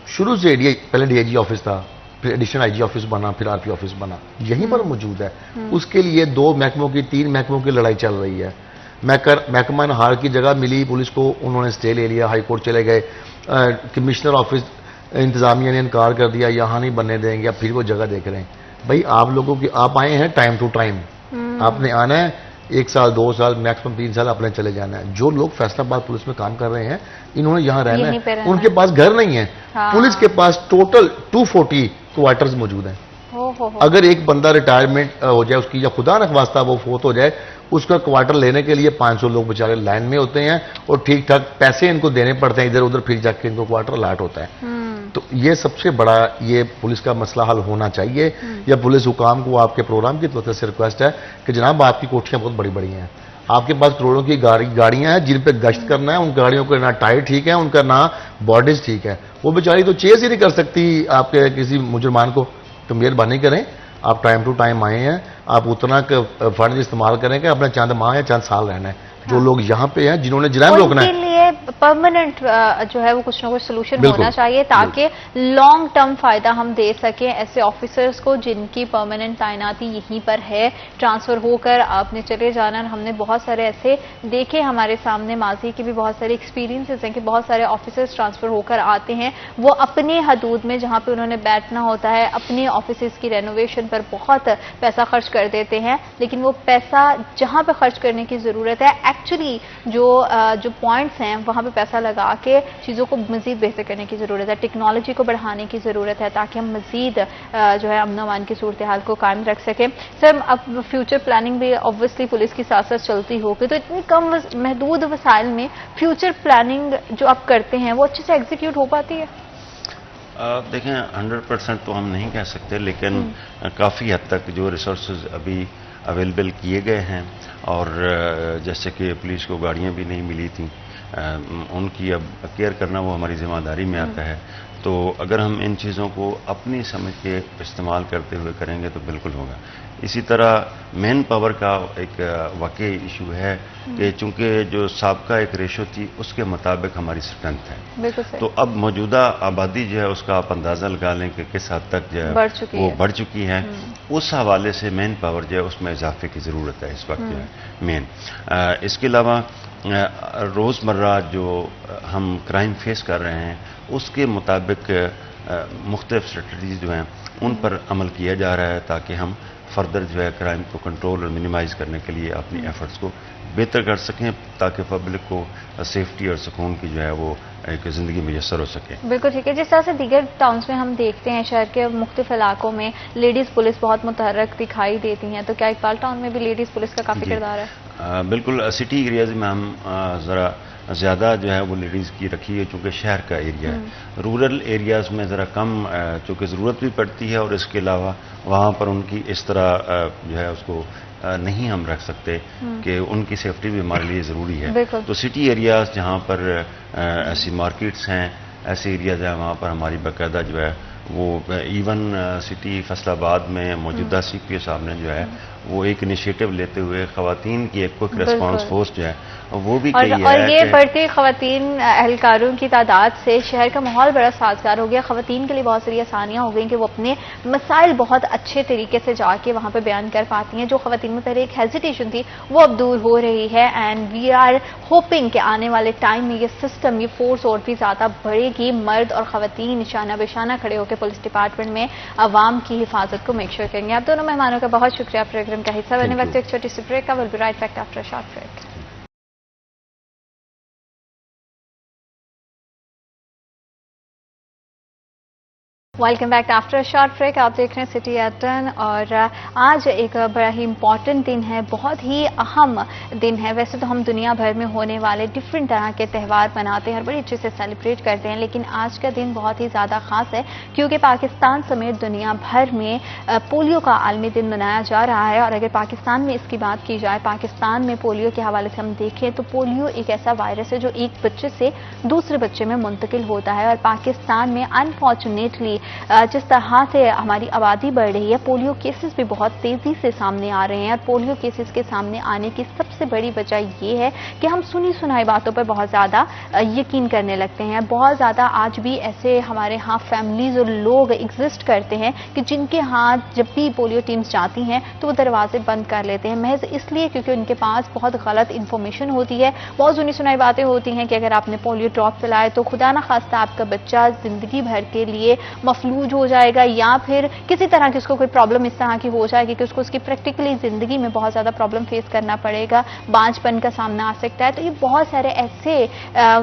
शुरू से पहले DIG ऑफिस था, फिर एडिशनल IG ऑफिस बना, फिर RPO ऑफिस बना, यहीं पर मौजूद है। उसके लिए 2 महकमों की 3 महकमों की लड़ाई चल रही है। महकमा हार की जगह मिली पुलिस को, उन्होंने स्टे ले लिया, हाई कोर्ट चले गए, कमिश्नर ऑफिस इंतजामिया ने इनकार कर दिया, यहां नहीं बनने देंगे, अब फिर वो जगह देख रहे हैं। भाई आप लोगों की, आप आए हैं टाइम टू टाइम, आपने आना है 1 साल 2 साल मैक्सिमम 3 साल अपने चले जाना है। जो लोग फैसलाबाद पुलिस में काम कर रहे हैं इन्होंने यहां रहना है, उनके पास घर नहीं है। पुलिस के पास टोटल 240 क्वार्टर्स मौजूद हैं। अगर एक बंदा रिटायरमेंट हो जाए उसकी, या खुदा न ख्वास्ता वो फोत हो जाए, उसका क्वार्टर लेने के लिए 500 लोग बेचारे लाइन में होते हैं और ठीक ठाक पैसे इनको देने पड़ते हैं, इधर उधर फिर जाके इनको क्वार्टर अलाट होता है। तो ये सबसे बड़ा ये पुलिस का मसला हल होना चाहिए। या पुलिस हुकाम को आपके प्रोग्राम की तरफ से रिक्वेस्ट है कि जनाब आपकी कोठियां बहुत बड़ी बड़ी हैं, आपके पास करोड़ों की गाड़ियां हैं जिन पे गश्त करना है, उन गाड़ियों के ना टायर ठीक है, उनका ना बॉडीज ठीक है, वो बेचारी तो चेस ही नहीं कर सकती आपके किसी मुजरमान को। तो मेहरबानी करें, आप टाइम टू टाइम आए हैं, आप उतना फंड इस्तेमाल करें कि अपने चंद माह या चंद साल रहना है। जो लोग यहाँ पे हैं जिन्होंने जराइम रोकना है, लिए परमानेंट जो है वो कुछ ना कुछ सोल्यूशन होना चाहिए ताकि लॉन्ग टर्म फायदा हम दे सकें ऐसे ऑफिसर्स को जिनकी परमानेंट तैनाती यहीं पर है। ट्रांसफर होकर आपने चले जाना, हमने बहुत सारे ऐसे देखे हमारे सामने, माजी के भी बहुत सारे एक्सपीरियंसेस हैं कि बहुत सारे ऑफिसर्स ट्रांसफर होकर आते हैं, वो अपने हदूद में जहां पे उन्होंने बैठना होता है अपने ऑफिस की रेनोवेशन पर बहुत पैसा खर्च कर देते हैं, लेकिन वो पैसा जहां पे खर्च करने की जरूरत है एक्चुअली जो पॉइंट्स हैं वहां पे पैसा लगा के चीज़ों को मजीद बेहतर करने की ज़रूरत है, टेक्नोलॉजी को बढ़ाने की ज़रूरत है ताकि हम मजीद जो है अमन अमान की सूरत हाल को कायम रख सकें। सर, अब फ्यूचर प्लानिंग भी ऑब्वियसली पुलिस की साथ साथ चलती होगी, तो इतनी कम महदूद वसाइल में फ्यूचर प्लानिंग जो आप करते हैं वो अच्छे से एग्जीक्यूट हो पाती है? देखें 100% तो हम नहीं कह सकते, लेकिन काफ़ी हद तक जो रिसोर्सेज अभी अवेलेबल किए गए हैं, और जैसे कि पुलिस को गाड़ियां भी नहीं मिली थी, उनकी अब केयर करना वो हमारी जिम्मेदारी में आता है। तो अगर हम इन चीज़ों को अपनी समझ के इस्तेमाल करते हुए करेंगे तो बिल्कुल होगा। इसी तरह मैन पावर का एक वाकई इशू है कि चूंकि जो साबका एक रेशो थी उसके मुताबिक हमारी स्ट्रेंथ है, तो अब मौजूदा आबादी जो है उसका आप अंदाज़ा लगा लें कि किस हद तक जो है वो बढ़ चुकी है। उस हवाले से मैन पावर जो है उसमें इजाफे की ज़रूरत है इस वक्त जो है मेन। इसके अलावा रोज़मर्रा जो हम क्राइम फेस कर रहे हैं उसके मुताबिक मुख्तलिफ स्ट्रेटजीज जो हैं उन पर अमल किया जा रहा है ताकि हम फर्दर जो है क्राइम को कंट्रोल और मिनिमाइज करने के लिए अपनी एफर्ट्स को बेहतर कर सकें, ताकि पब्लिक को सेफ्टी और सुकून की जो है वो एक ज़िंदगी मुयसर हो सके। बिल्कुल ठीक है। जिस तरह से दीगर टाउन्स में हम देखते हैं शहर के मुख्तलिफ इलाकों में लेडीज़ पुलिस बहुत मुतहर्रक दिखाई देती हैं, तो क्या इकबाल टाउन में भी लेडीज़ पुलिस का काफ़ी किरदार है? बिल्कुल, सिटी एरियाज में हम ज़रा ज़्यादा जो है वो लेडीज़ की रखी है चूँकि शहर का एरिया है। रूरल एरियाज़ में ज़रा कम चूँकि ज़रूरत भी पड़ती है और इसके अलावा वहाँ पर उनकी इस तरह जो है उसको नहीं हम रख सकते कि उनकी सेफ्टी भी हमारे लिए ज़रूरी है। तो सिटी एरियाज़ जहाँ पर ऐसी मार्केट्स हैं, ऐसे एरियाज़ हैं, वहाँ पर हमारी बाकायदा जो है वो इवन सिटी फैसलाबाद में मौजूदा CPO साहब ने जो है वो एक इनिशिएटिव लेते हुए खवातीन की एक क्विक रिस्पांस फोर्स जो है वो भी कही है। और ये बढ़ती खवातीन एहलकारों की तादाद से शहर का माहौल बड़ा साजगार हो गया। खवातीन के लिए बहुत सारी आसानियां हो गई कि वो अपने मसाइल बहुत अच्छे तरीके से जाके वहां पे बयान कर पाती हैं। जो खवातीन में पहले एक हेजिटेशन थी वो अब दूर हो रही है, एंड वी आर होपिंग कि आने वाले टाइम में ये सिस्टम, ये फोर्स और भी ज्यादा बढ़ेगी। मर्द और खवातीन निशाना बेशाना खड़े होकर पुलिस डिपार्टमेंट में आवाम की हिफाजत को मेक श्योर करेंगे। आप दोनों मेहमानों का बहुत शुक्रिया प्रोग्राम का हिस्सा बनने। वक्त एक छोटी सी ब्रेक का, will be right back after a short break. Welcome back after short break. आप देख रहे हैं सिटी एट 10 और आज एक बड़ा ही इम्पॉर्टेंट दिन है, बहुत ही अहम दिन है। वैसे तो हम दुनिया भर में होने वाले डिफरेंट तरह के त्यौहार मनाते हैं और बड़ी अच्छे से सेलिब्रेट करते हैं, लेकिन आज का दिन बहुत ही ज़्यादा खास है क्योंकि पाकिस्तान समेत दुनिया भर में पोलियो का आलमी दिन मनाया जा रहा है। और अगर पाकिस्तान में इसकी बात की जाए, पाकिस्तान में पोलियो के हवाले से हम देखें तो पोलियो एक ऐसा वायरस है जो एक बच्चे से दूसरे बच्चे में मुंतकिल होता है। और पाकिस्तान में अनफॉर्चुनेटली जिस तरह से हमारी आबादी बढ़ रही है, पोलियो केसेस भी बहुत तेजी से सामने आ रहे हैं। और पोलियो केसेस के सामने आने की सबसे बड़ी वजह ये है कि हम सुनी सुनाई बातों पर बहुत ज़्यादा यकीन करने लगते हैं। बहुत ज़्यादा आज भी ऐसे हमारे यहाँ फैमिलीज और लोग एग्जिस्ट करते हैं कि जिनके यहाँ जब भी पोलियो टीम्स जाती हैं तो वो दरवाजे बंद कर लेते हैं, महज इसलिए क्योंकि उनके पास बहुत गलत इंफॉर्मेशन होती है। बहुत सुनी सुनाई बातें होती हैं कि अगर आपने पोलियो ड्रॉप पिलाए तो खुदा ना खास्ता आपका बच्चा जिंदगी भर के लिए मफलूज हो जाएगा या फिर किसी तरह की उसको कोई प्रॉब्लम इस तरह की हो जाएगी कि उसको उसकी प्रैक्टिकली जिंदगी में बहुत ज़्यादा प्रॉब्लम फेस करना पड़ेगा, बांझपन का सामना आ सकता है। तो ये बहुत सारे ऐसे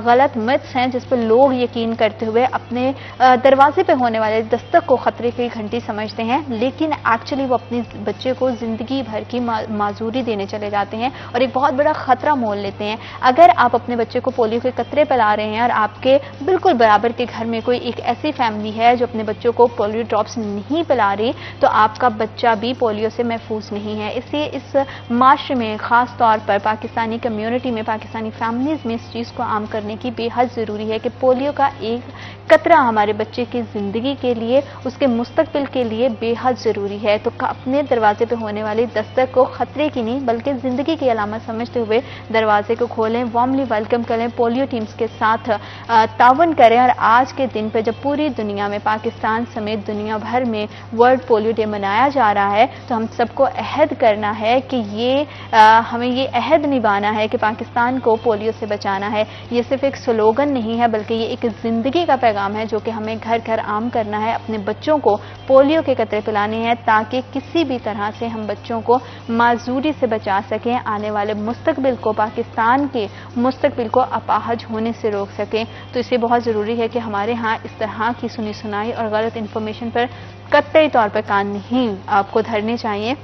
गलत मिथ्स हैं जिस पर लोग यकीन करते हुए अपने दरवाजे पे होने वाले दस्तक को खतरे की घंटी समझते हैं, लेकिन एक्चुअली वो अपने बच्चे को जिंदगी भर की माजूरी देने चले जाते हैं और एक बहुत बड़ा खतरा मोल लेते हैं। अगर आप अपने बच्चे को पोलियो के कतरे पिला रहे हैं और आपके बिल्कुल बराबर के घर में कोई एक ऐसी फैमिली है जो अपने बच्चों को पोलियो ड्रॉप्स नहीं पिला रही, तो आपका बच्चा भी पोलियो से महफूज नहीं है। इसलिए इस माशरे में खास तौर पर पाकिस्तानी कम्युनिटी में, पाकिस्तानी फैमिलीज में इस चीज़ को आम करने की बेहद ज़रूरी है कि पोलियो का एक कतरा हमारे बच्चे की ज़िंदगी के लिए, उसके मुस्तकबिल के लिए बेहद ज़रूरी है। तो अपने दरवाजे पे होने वाली दस्तक को खतरे की नहीं बल्कि ज़िंदगी की अलामत समझते हुए दरवाजे को खोलें, वार्मली वेलकम करें, पोलियो टीम्स के साथ तावन करें। और आज के दिन पे जब पूरी दुनिया में, पाकिस्तान समेत दुनिया भर में वर्ल्ड पोलियो डे मनाया जा रहा है, तो हम सबको अहद करना है कि हमें ये अहद निभाना है कि पाकिस्तान को पोलियो से बचाना है। ये सिर्फ एक स्लोगन नहीं है बल्कि ये एक ज़िंदगी का पैगाम है जो कि हमें घर घर आम करना है। अपने बच्चों को पोलियो के कतरे पिलाने हैं ताकि किसी भी तरह से हम बच्चों को माजूरी से बचा सकें, आने वाले मुस्तकबिल को, पाकिस्तान के मुस्तकबिल को अपाहज होने से रोक सकें। तो इसलिए बहुत ज़रूरी है कि हमारे यहाँ इस तरह की सुनी सुनाई और गलत इंफॉर्मेशन पर कतई तौर पर कान नहीं आपको धरने चाहिए।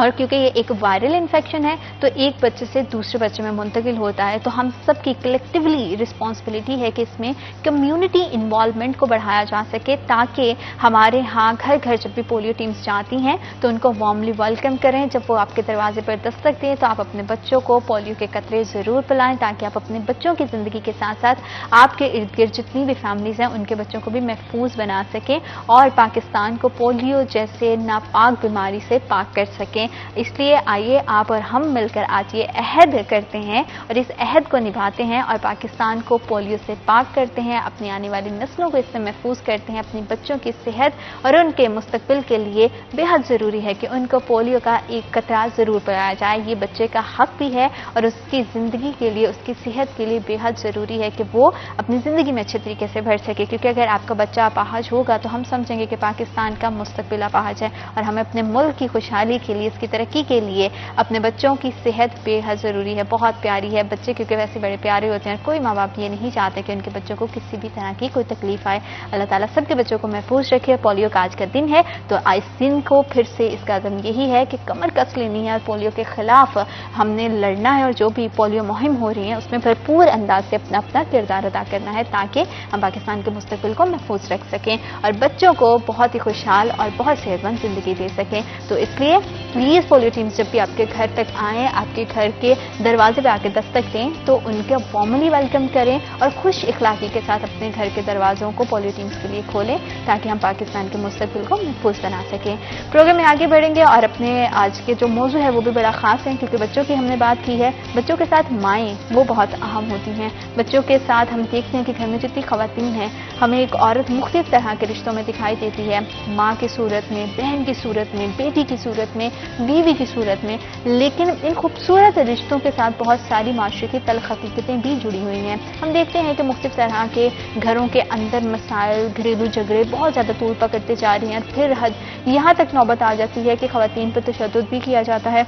और क्योंकि ये एक वायरल इन्फेक्शन है तो एक बच्चे से दूसरे बच्चे में मुंतकिल होता है, तो हम सब की कलेक्टिवली रिस्पॉन्सिबिलिटी है कि इसमें कम्युनिटी इन्वॉल्वमेंट को बढ़ाया जा सके ताकि हमारे यहाँ घर घर जब भी पोलियो टीम्स जाती हैं तो उनको वार्मली वेलकम करें। जब वो आपके दरवाजे पर दस्तक दें तो आप अपने बच्चों को पोलियो के कतरे ज़रूर पिलाएं ताकि आप अपने बच्चों की ज़िंदगी के साथ साथ आपके इर्द गिर्द जितनी भी फैमिलीज़ हैं उनके बच्चों को भी महफूज बना सकें और पाकिस्तान को पोलियो जैसे नापाक बीमारी से पाक कर सकें। इसलिए आइए आप और हम मिलकर आज ये अहद करते हैं और इस अहद को निभाते हैं और पाकिस्तान को पोलियो से पाक करते हैं, अपनी आने वाली नस्लों को इससे महफूज करते हैं। अपने बच्चों की सेहत और उनके मुस्तकबिल के लिए बेहद ज़रूरी है कि उनको पोलियो का एक कतरा ज़रूर पिलाया जाए। ये बच्चे का हक भी है और उसकी ज़िंदगी के लिए, उसकी सेहत के लिए बेहद ज़रूरी है कि वो अपनी ज़िंदगी में अच्छे तरीके से भर सके, क्योंकि अगर आपका बच्चा अपाहज होगा तो हम समझेंगे कि पाकिस्तान का मुस्तकबिल अपाहज है और हमें अपने मुल्क की खुशहाली के लिए, इसकी तरक्की के लिए अपने बच्चों की सेहत बेहद ज़रूरी है। बहुत प्यारी है बच्चे, क्योंकि वैसे बड़े प्यारे होते हैं। कोई माँ बाप ये नहीं चाहते कि उनके बच्चों को किसी भी तरह की कोई तकलीफ आए। अल्लाह ताला सबके बच्चों को महफूज रखे। पोलियो का आज का दिन है तो इस दिन को फिर से इसका अज़म यही है कि कमर कस लेनी है और पोलियो के खिलाफ हमने लड़ना है और जो भी पोलियो मुहिम हो रही है उसमें भरपूर अंदाज से अपना अपना किरदार अदा करना है ताकि हम पाकिस्तान के मुस्तकबिल को महफूज रख सकें और बच्चों को बहुत ही खुशहाल और बहुत सेहतमंद ज़िंदगी दे सकें। तो इसलिए प्लीज़ पोलियो टीम्स जब भी आपके घर तक आएँ, आपके घर के दरवाजे पे आके दस्तक दें तो उनके वार्मली वेलकम करें और खुश इखलाकी के साथ अपने घर के दरवाज़ों को पोलियो टीम्स के लिए खोलें ताकि हम पाकिस्तान के मुस्तकबिल को महफूज बना सकें। प्रोग्राम में आगे बढ़ेंगे और अपने आज के जो मौजू है वो भी बड़ा ख़ास है क्योंकि बच्चों की हमने बात की है। बच्चों के साथ माएँ वो बहुत अहम होती हैं। बच्चों के साथ हम देखते हैं कि घर में जितनी ख़वातीन हैं हमें एक औरत मुख्तलिफ तरह के रिश्तों में दिखाई देती है, माँ की सूरत में, बहन की सूरत में, बेटी की सूरत में, बीवी की सूरत में। लेकिन इन खूबसूरत रिश्तों के साथ बहुत सारी माशरे की तल्ख हकीकतें भी जुड़ी हुई हैं। हम देखते हैं कि मुख्तलिफ तरह के घरों के अंदर मसाइल, घरेलू झगड़े बहुत ज़्यादा तूल पकड़ते जा रहे हैं और फिर हद यहाँ तक नौबत आ जाती है कि ख़वातीन पर तशद्दुद भी किया जाता है।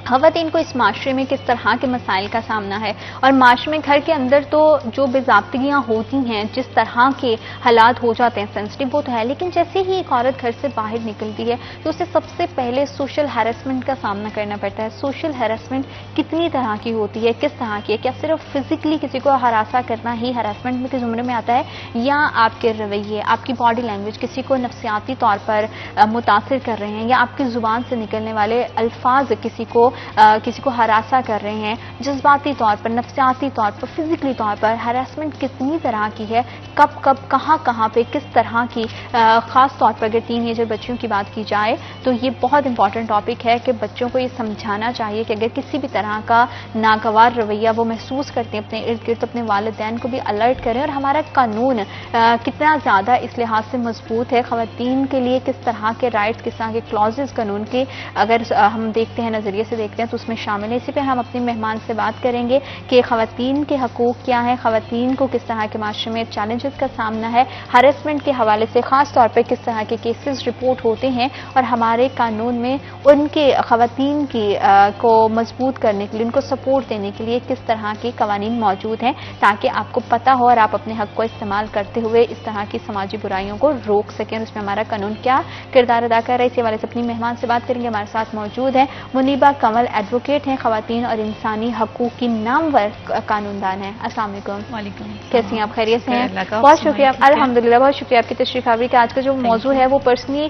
ख़वातीन को इस माशरे में किस तरह के मसाइल का सामना है, और माशरे में घर के अंदर तो जो बेज़ाब्तियाँ होती हैं, जिस तरह के हालात हो जाते हैं, सेंसिटिव वो तो है, लेकिन जैसे ही एक औरत घर से बाहर निकलती है तो उसे सबसे पहले सोशल हैरेसमेंट का सामना करना पड़ता है। सोशल हैरेसमेंट कितनी तरह की होती है, किस तरह की है? क्या सिर्फ फिजिकली किसी को हरासा करना ही हैरेसमेंट के ज़ुमरे में आता है, या आपके रवैये, आपकी बॉडी लैंग्वेज किसी को नफ्सियाती तौर पर मुतासिर कर रहे हैं, या आपकी ज़ुबान से निकलने वाले अल्फाज किसी को हरासा कर रहे हैं, जज्बाती तौर पर, नफ्सियाती तौर पर, फिजिकली तौर पर? हैरेसमेंट कितनी तरह की है, कब कब कहाँ पे, किस तरह की? ख़ास तौर पर अगर टीनेजर बच्चियों की बात की जाए तो ये बहुत इंपॉर्टेंट टॉपिक है कि बच्चों को ये समझाना चाहिए कि अगर किसी भी तरह का नागवार रवैया वो महसूस करते हैं अपने इर्द गिर्द, अपने वालिदैन को भी अलर्ट करें। और हमारा कानून कितना ज़्यादा इस लिहाज से मजबूत है, ख़वातीन के लिए किस तरह के राइट्स, किस तरह के क्लॉजेज कानून के अगर हम देखते हैं, नज़रिए से देखते हैं तो उसमें शामिल है। इसी पे हम अपने मेहमान से बात करेंगे कि ख़वातीन के हकूक़ क्या है, ख़वातीन को किस तरह के माशरे में चैलेंजेस का सामना है, हैरेसमेंट के हवाले से ख़ास तौर पर किस तरह के केसेस रिपोर्ट होते हैं, और हमारे कानून में उनके ख़वातीन की को मजबूत करने के लिए, उनको सपोर्ट देने के लिए किस तरह के कवानीन मौजूद हैं, ताकि आपको पता हो और आप अपने हक को इस्तेमाल करते हुए इस तरह की समाजी बुराइयों को रोक सकें। उसमें हमारा कानून क्या किरदार अदा कर रहा है, इस हवाले से अपनी मेहमान से बात करेंगे। हमारे साथ मौजूद है मुनीबा कमल, एडवोकेट हैं, ख़वातीन और इंसानी हकूक़ की नामवर कानूनदान हैं। अस्सलाम वालेकुम। कैसी हैं आप? खैरियत से हैं? बहुत शुक्रिया, अल्हम्दुलिल्लाह, बहुत शुक्रिया आपकी तशरीफ आवरी का। आज का जो मौजू है वो पर्सनली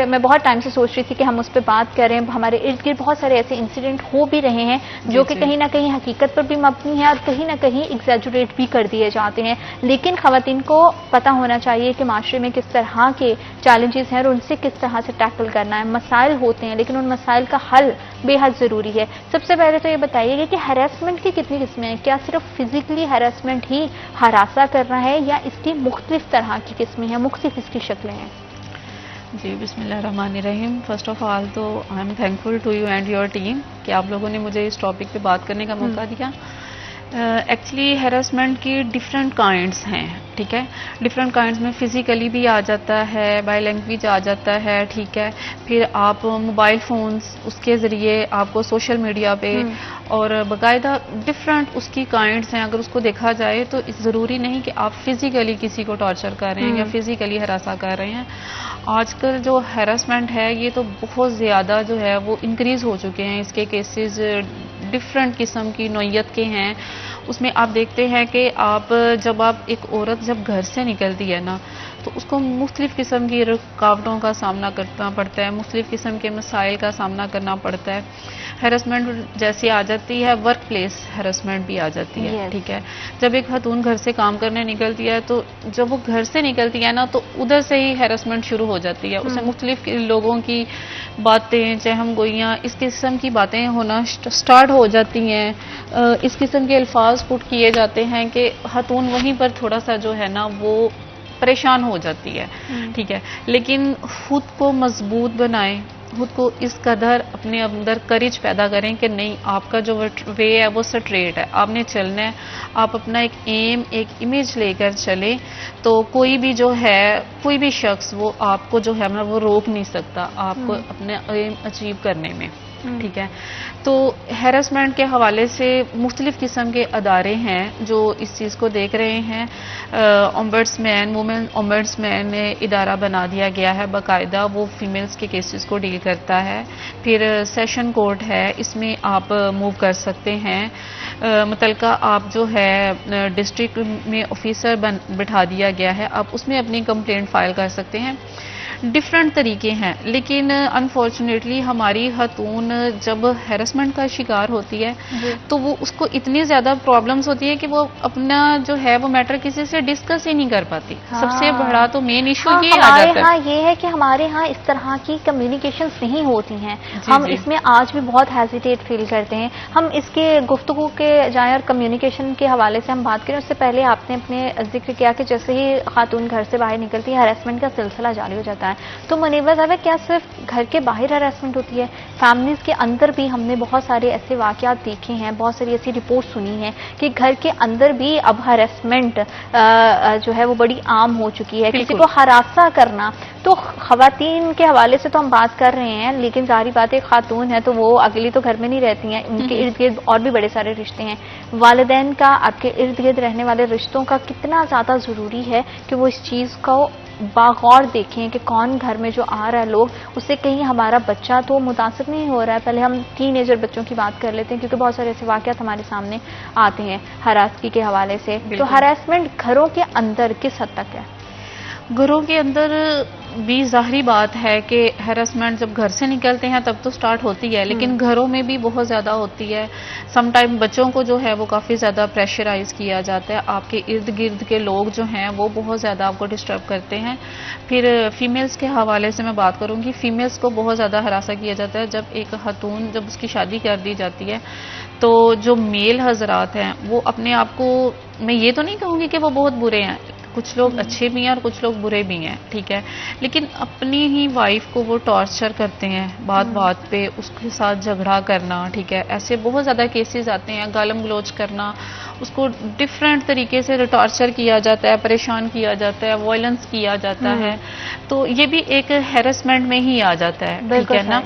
मैं बहुत टाइम से सोच रही थी कि हम उस पर बात करें। हमारे इर्द गिर्द बहुत सारे ऐसे इंसिडेंट हो भी रहे हैं जो कि कहीं ना कहीं हकीकत पर भी मबनी है और कहीं ना कहीं एग्जैजुरेट भी कर दिए जाते हैं, लेकिन ख़वातीन को पता होना चाहिए कि माशरे में किस तरह के चैलेंजेस हैं और उनसे किस तरह से टैकल करना है। मसाइल होते हैं लेकिन उन मसाइल का हल बेहद ज़रूरी है। सबसे पहले तो ये बताइएगा कि हैरेसमेंट की कितनी किस्में हैं? क्या सिर्फ फिजिकली हैरेसमेंट ही हरासा करना है, या इसकी मुख्तलिफ तरह की किस्में हैं, मुख्तलिफ इसकी शक्लें हैं? जी, बिस्मिल्लाहिर्रहमानिर्रहीम। फर्स्ट ऑफ ऑल तो I am thankful to you and your team कि आप लोगों ने मुझे इस टॉपिक पे बात करने का मौका दिया। एक्चुअली हैरेसमेंट की डिफरेंट काइंड्स हैं, ठीक है। डिफरेंट काइंड्स में फिजिकली भी आ जाता है, बाय लैंग्वेज आ जाता है, ठीक है। फिर आप मोबाइल फ़ोन्स उसके ज़रिए आपको सोशल मीडिया पे और बाकायदा डिफरेंट उसकी काइंड्स हैं। अगर उसको देखा जाए तो ज़रूरी नहीं कि आप फिजिकली किसी को टॉर्चर कर रहे हैं या फिजिकली हरासा कर रहे हैं। आजकल जो हैरेसमेंट है ये तो बहुत ज़्यादा जो है वो इंक्रीज़ हो चुके हैं। इसके केसेस डिफरेंट किस्म की नौइयत के हैं। उसमें आप देखते हैं कि जब एक औरत जब घर से निकलती है ना, तो उसको मुख्तलिफ़ किस्म की रुकावटों का सामना करना पड़ता है, मुख्तलिफ़ किस्म के मसाइल का सामना करना पड़ता है। हैरेसमेंट जैसी आ जाती है, वर्क प्लेस हैरेसमेंट भी आ जाती है, ठीक है। जब एक खातून घर से काम करने निकलती है तो जब वो घर से निकलती है ना तो उधर से ही हैरेसमेंट शुरू हो जाती है। उसे मुख्तलिफ़ लोगों की बातें, चहम गोइयाँ, इस किस्म की बातें होना स्टार्ट हो जाती हैं। इस किस्म के अल्फाज पुट किए जाते हैं कि खातून वहीं पर थोड़ा सा जो है ना वो परेशान हो जाती है, ठीक है। लेकिन खुद को मजबूत बनाएं, खुद को इस कदर अपने अंदर करेज पैदा करें कि नहीं, आपका जो वे है वो स्ट्रेट है, आपने चलना है। आप अपना एक एम, एक इमेज लेकर चलें तो कोई भी जो है, कोई भी शख्स वो आपको जो है वो रोक नहीं सकता आपको अपने एम अचीव करने में, ठीक है। तो हैरेसमेंट के हवाले से मुख्तलिफ़ किस्म के अदारे हैं जो इस चीज़ को देख रहे हैं। ओम्बड्समैन, वुमेन ओम्बड्समैन ने इदारा बना दिया गया है बाकायदा, वो फीमेल्स के केसेस को डील करता है। फिर सेशन कोर्ट है, इसमें आप मूव कर सकते हैं। मुतलका आप जो है डिस्ट्रिक्ट में ऑफिसर बिठा दिया गया है, आप उसमें अपनी कंप्लेंट फाइल कर सकते हैं। डिफरेंट तरीके हैं, लेकिन अनफॉर्चुनेटली हमारी खातून जब हैरेसमेंट का शिकार होती है तो वो उसको इतनी ज़्यादा प्रॉब्लम्स होती है कि वो अपना जो है वो मैटर किसी से डिस्कस ही नहीं कर पाती। सबसे बड़ा तो मेन इशू ये आ जाता है। हाँ, ये है कि हमारे यहाँ इस तरह की कम्युनिकेशंस नहीं होती हैं। हम इसमें आज भी बहुत हेजिटेट फील करते हैं। हम इसके गुफ्तगू के जाएं और कम्युनिकेशन के हवाले से हम बात करें, उससे पहले आपने अपने जिक्र किया कि जैसे ही खातून घर से बाहर निकलती है हैरेसमेंट का सिलसिला जारी हो जाता है। तो मुनीबा साहब, क्या सिर्फ घर के बाहर हैरेसमेंट होती है? फैमिलीज के अंदर भी हमने बहुत सारे ऐसे वाकयात देखे हैं, बहुत सारी ऐसी रिपोर्ट सुनी है कि घर के अंदर भी अब हैरेसमेंट जो है वो बड़ी आम हो चुकी है, किसी को हरासा करना। तो खवातीन के हवाले से तो हम बात कर रहे हैं, लेकिन जाहिर बात है खातून है तो वो अकेली तो घर में नहीं रहती हैं, उनके इर्द गिर्द और भी बड़े सारे रिश्ते हैं। वालिदैन का आपके इर्द गिर्द रहने वाले रिश्तों का कितना ज़्यादा ज़रूरी है कि वो इस चीज़ को बागौर देखें कि कौन घर में जो आ रहा है लोग, उससे कहीं हमारा बच्चा तो मुतासिर नहीं हो रहा है। पहले हम टीनेजर बच्चों की बात कर लेते हैं, क्योंकि बहुत सारे ऐसे वाक़यात हमारे सामने आते हैं हरासगी के हवाले से। तो हरासमेंट घरों के अंदर किस हद तक है? घरों के अंदर भी ज़ाहरी बात है कि हैरेसमेंट जब घर से निकलते हैं तब तो स्टार्ट होती है, लेकिन घरों में भी बहुत ज़्यादा होती है। समटाइम बच्चों को जो है वो काफ़ी ज़्यादा प्रेशराइज किया जाता है, आपके इर्द गिर्द के लोग जो हैं वो बहुत ज़्यादा आपको डिस्टर्ब करते हैं। फिर फीमेल्स के हवाले से मैं बात करूँगी, फीमेल्स को बहुत ज़्यादा हरासा किया जाता है। जब एक खातून जब उसकी शादी कर दी जाती है तो जो मेल हजरात हैं वो अपने आप को, मैं ये तो नहीं कहूँगी कि वो बहुत बुरे हैं, कुछ लोग अच्छे भी हैं और कुछ लोग बुरे भी हैं, ठीक है, लेकिन अपनी ही वाइफ को वो टॉर्चर करते हैं, बात बात पे उसके साथ झगड़ा करना, ठीक है, ऐसे बहुत ज़्यादा केसेस आते हैं। गालम गलोच करना, उसको डिफरेंट तरीके से टॉर्चर किया जाता है, परेशान किया जाता है, वायलेंस किया जाता है, तो ये भी एक हैरेसमेंट में ही आ जाता है, ठीक है ना।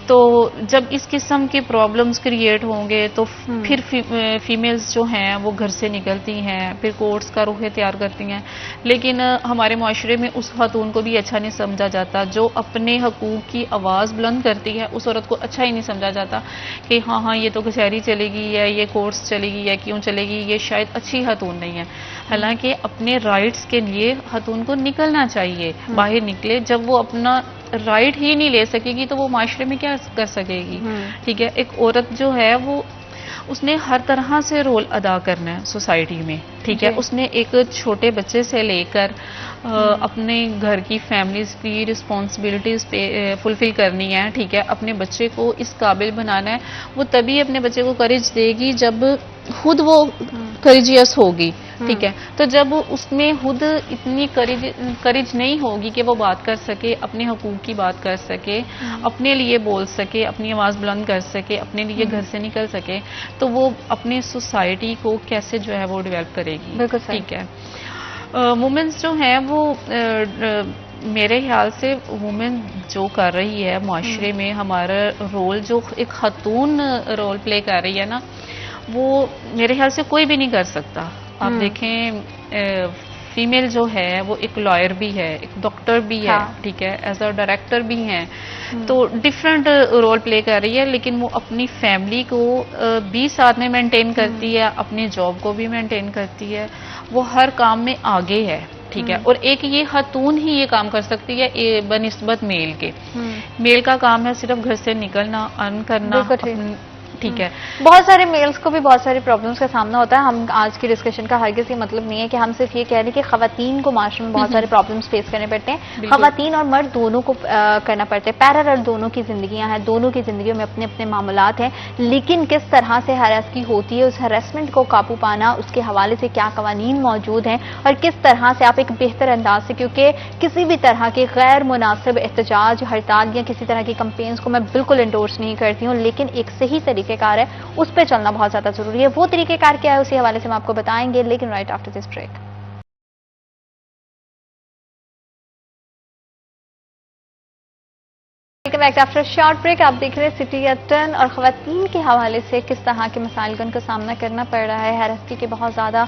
तो जब इस किस्म के प्रॉब्लम्स क्रिएट होंगे तो फिर फीमेल्स जो हैं वो घर से निकलती हैं, फिर कोर्ट्स का रुख इख्तियार करती हैं, लेकिन हमारे माशरे में उस खातून को भी अच्छा नहीं समझा जाता जो अपने हकूक़ की आवाज़ बुलंद करती है। उस औरत को अच्छा ही नहीं समझा जाता कि हाँ हाँ ये तो कचहरी चलेगी या ये कोर्ट्स चलेगी या क्यों चलेगी, ये शायद अच्छी खातून नहीं है। हालांकि अपने राइट्स के लिए खातून को निकलना चाहिए, बाहर निकले। जब वो अपना राइट ही नहीं ले सकेगी तो वो माशरे में क्या कर सकेगी, ठीक है। एक औरत जो है वो उसने हर तरह से रोल अदा करना है सोसाइटी में, ठीक है। उसने एक छोटे बच्चे से लेकर अपने घर की फैमिलीज की रिस्पॉन्सिबिलिटीज फुलफिल करनी है, ठीक है। अपने बच्चे को इस काबिल बनाना है, वो तभी अपने बच्चे को करेज देगी जब खुद वो करेजियस होगी, ठीक है। तो जब उसमें खुद इतनी करेज नहीं होगी कि वो बात कर सके, अपने हकूक़ की बात कर सके, अपने लिए बोल सके, अपनी आवाज़ बुलंद कर सके, अपने लिए घर से निकल सके, तो वो अपनी सोसाइटी को कैसे जो है वो डेवलप करेगी, ठीक है। वुमेन्स जो हैं वो मेरे ख्याल से वुमेन जो कर रही है माशरे में, हमारा रोल जो एक खातून रोल प्ले कर रही है ना, वो मेरे ख्याल से कोई भी नहीं कर सकता। आप देखें फीमेल जो है वो एक लॉयर भी है, एक डॉक्टर भी है, ठीक है, एज अ डायरेक्टर भी हैं, तो डिफरेंट रोल प्ले कर रही है, लेकिन वो अपनी फैमिली को भी साथ में मेंटेन करती है, अपनी जॉब को भी मेंटेन करती है, वो हर काम में आगे है, ठीक है। और एक ये खातून ही ये काम कर सकती है बनिस्बत मेल के। मेल का काम है सिर्फ घर से निकलना, अर्न करना, ठीक है। बहुत सारे मेल्स को भी बहुत सारी प्रॉब्लम्स का सामना होता है। हम आज की डिस्कशन का हरगिज़ ये मतलब नहीं है कि हम सिर्फ ये कह रहे हैं कि खवातीन को माशरे में बहुत सारे प्रॉब्लम्स फेस करने पड़ते हैं। खवातीन और मर्द दोनों को करना पड़ता है, पैरेलल दोनों की जिंदगियां हैं, दोनों की जिंदगियों में अपने अपने मामलात हैं, लेकिन किस तरह से हरासगी होती है, उस हरासमेंट को काबू पाना, उसके हवाले से क्या कवानीन मौजूद हैं और किस तरह से आप एक बेहतर अंदाज से, क्योंकि किसी भी तरह के गैर मुनासिब एहतजाज, हड़ताल या किसी तरह की कंपेन्स को मैं बिल्कुल एंडोर्स नहीं करती हूँ, लेकिन एक सही तरीकेकार है उस पर चलना बहुत ज्यादा जरूरी है। वो तरीकेकार क्या है उसी हवाले से हम आपको बताएंगे, लेकिन right after this break. After short break आप देख रहे हैं सिटी एट 10 और खवातीन के हवाले से किस तरह के मसाइल का सामना करना पड़ रहा है। हैरेसगी के बहुत ज़्यादा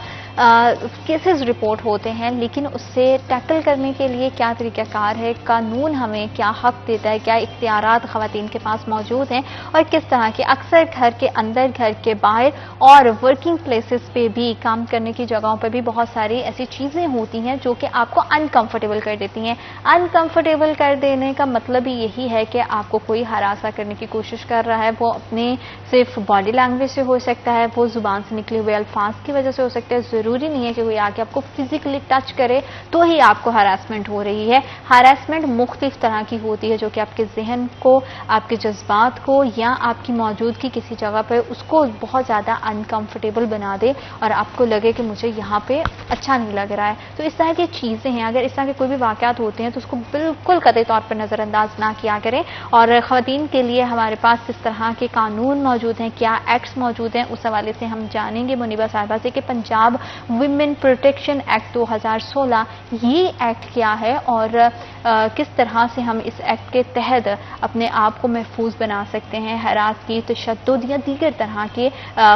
केसेस रिपोर्ट होते हैं, लेकिन उससे टैकल करने के लिए क्या तरीक़ाकार है, कानून हमें क्या हक देता है, क्या इख्तियारात खवातीन के पास मौजूद हैं और किस तरह के अक्सर घर के अंदर, घर के बाहर और वर्किंग प्लेसेस पे भी, काम करने की जगहों पर भी बहुत सारी ऐसी चीज़ें होती हैं जो कि आपको अनकंफर्टेबल कर देती हैं। अनकंफर्टेबल कर देने का मतलब ही यही है कि आपको कोई हरासा करने की कोशिश कर रहा है। वो अपने सिर्फ बॉडी लैंग्वेज से हो सकता है, वो जुबान से निकले हुए अल्फाज की वजह से हो सकता है, जरूरी नहीं है कि कोई आके आपको फिजिकली टच करे तो ही आपको हरासमेंट हो रही है। हरासमेंट मुख्तलिफ तरह की होती है जो कि आपके जहन को, आपके जज्बात को या आपकी मौजूदगी किसी जगह पर उसको बहुत ज़्यादा अनकंफर्टेबल बना दे और आपको लगे कि मुझे यहाँ पे अच्छा नहीं लग रहा है। तो इस तरह की चीज़ें हैं, अगर इस तरह के कोई भी वाक़यात होते हैं तो उसको बिल्कुल कतई तौर पर नज़रअंदाज ना किया करें। करें और ख़वातीन के लिए हमारे पास किस तरह के कानून मौजूद हैं, क्या एक्ट्स मौजूद हैं, उस हवाले से हम जानेंगे मुनीबा साहिबा से कि पंजाब वुमेन प्रोटेक्शन एक्ट 2016 ये एक्ट क्या है और किस तरह से हम इस एक्ट के तहत अपने आप को महफूज बना सकते हैं, हरासगी, तशद्दुद या दीगर तरह के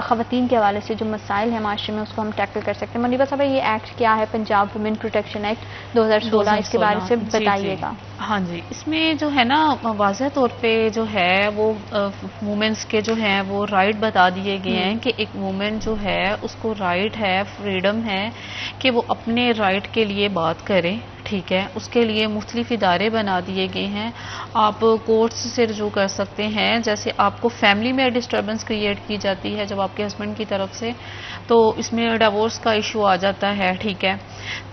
ख़वातीन के हवाले से जो मसाइल हैं माशरे में उसको हम टैकल कर सकते हैं। मुनीबा साहब, ये एक्ट क्या है, पंजाब वुमेन प्रोटेक्शन एक्ट 2016, इसके बारे से बताइएगा। हाँ जी, इसमें जो है ना वाज़ह तौर पे जो है वो वुमेन्स के जो हैं वो राइट बता दिए गए हैं कि एक वुमेन जो है उसको राइट है, फ्रीडम है कि वो अपने राइट के लिए बात करे, ठीक है। उसके लिए मुख्तलिफ इदारे बना दिए गए हैं। आप कोर्ट्स से रजू कर सकते हैं, जैसे आपको फैमिली में डिस्टर्बेंस क्रिएट की जाती है जब आपके हस्बैंड की तरफ से, तो इसमें डिवोर्स का इशू आ जाता है, ठीक है।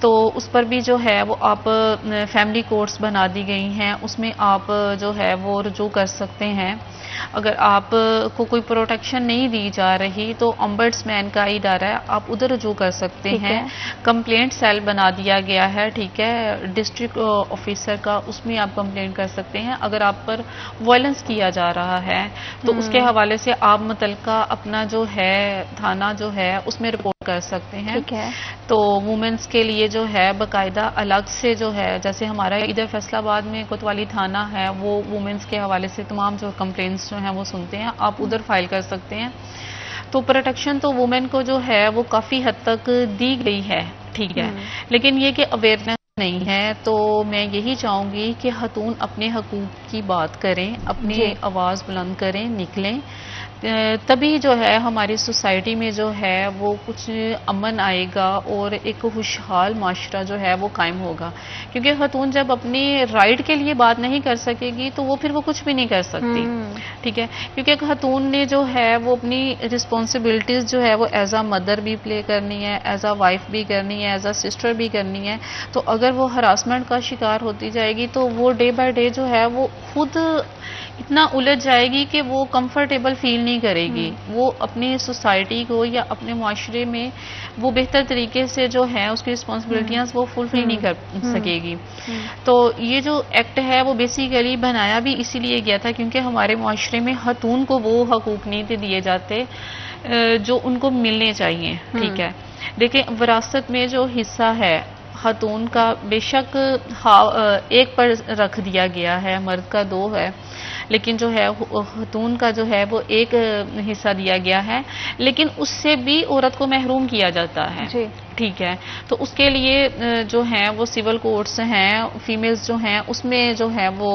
तो उस पर भी जो है वो आप फैमिली कोर्ट्स बना दी गई हैं, उसमें आप जो है वो रजू कर सकते हैं। अगर आप को कोई प्रोटेक्शन नहीं दी जा रही तो ऑम्बड्समैन का इदारा है, आप उधर रजू कर सकते हैं। कंप्लेंट सेल बना दिया गया है, ठीक है, डिस्ट्रिक्ट ऑफिसर का, उसमें आप कंप्लेंट कर सकते हैं। अगर आप पर वायलेंस किया जा रहा है तो उसके हवाले से आप मुतलका अपना जो है थाना जो है उसमें रिपोर्ट कर सकते हैं, ठीक है। तो वुमेन्स के लिए जो है बाकायदा अलग से जो है, जैसे हमारा इधर फैसलाबाद में कोतवाली थाना है, वो वुमेन्स के हवाले से तमाम जो कंप्लेंट्स जो हैं वो सुनते हैं, आप उधर फाइल कर सकते हैं। तो प्रोटेक्शन तो वुमेन को जो है वो काफ़ी हद तक दी गई है, ठीक है, लेकिन ये कि अवेयरनेस नहीं है। तो मैं यही चाहूँगी कि खातून अपने हकूक़ की बात करें, अपनी आवाज़ बुलंद करें, निकलें, तभी जो है हमारी सोसाइटी में जो है वो कुछ अमन आएगा और एक खुशहाल माशरा जो है वो कायम होगा। क्योंकि खातून जब अपनी राइट के लिए बात नहीं कर सकेगी तो वो फिर वो कुछ भी नहीं कर सकती, ठीक है। क्योंकि खातून ने जो है वो अपनी रिस्पॉन्सिबिलिटीज़ जो है वो एज आ मदर भी प्ले करनी है, एज आ वाइफ भी करनी है, एज आ सिस्टर भी करनी है। तो अगर वो हरासमेंट का शिकार होती जाएगी तो वो डे बाय डे जो है वो खुद इतना उलझ जाएगी कि वो कंफर्टेबल फील नहीं करेगी, वो अपनी सोसाइटी को या अपने माशरे में वो बेहतर तरीके से जो है उसकी रिस्पॉन्सिबिलिटियाँ वो फुलफिल नहीं कर सकेगी। तो ये जो एक्ट है वो बेसिकली बनाया भी इसीलिए गया था क्योंकि हमारे माशरे में खातून को वो हकूक़ नहीं दिए जाते जो उनको मिलने चाहिए, ठीक है। देखिए, विरासत में जो हिस्सा है खातून का बेशक एक पर रख दिया गया है, मर्द का 2 है, लेकिन जो है खातून का जो है वो एक हिस्सा दिया गया है, लेकिन उससे भी औरत को महरूम किया जाता है, ठीक है। तो उसके लिए जो हैं वो सिविल कोर्ट्स हैं, फीमेल्स जो हैं उसमें जो है वो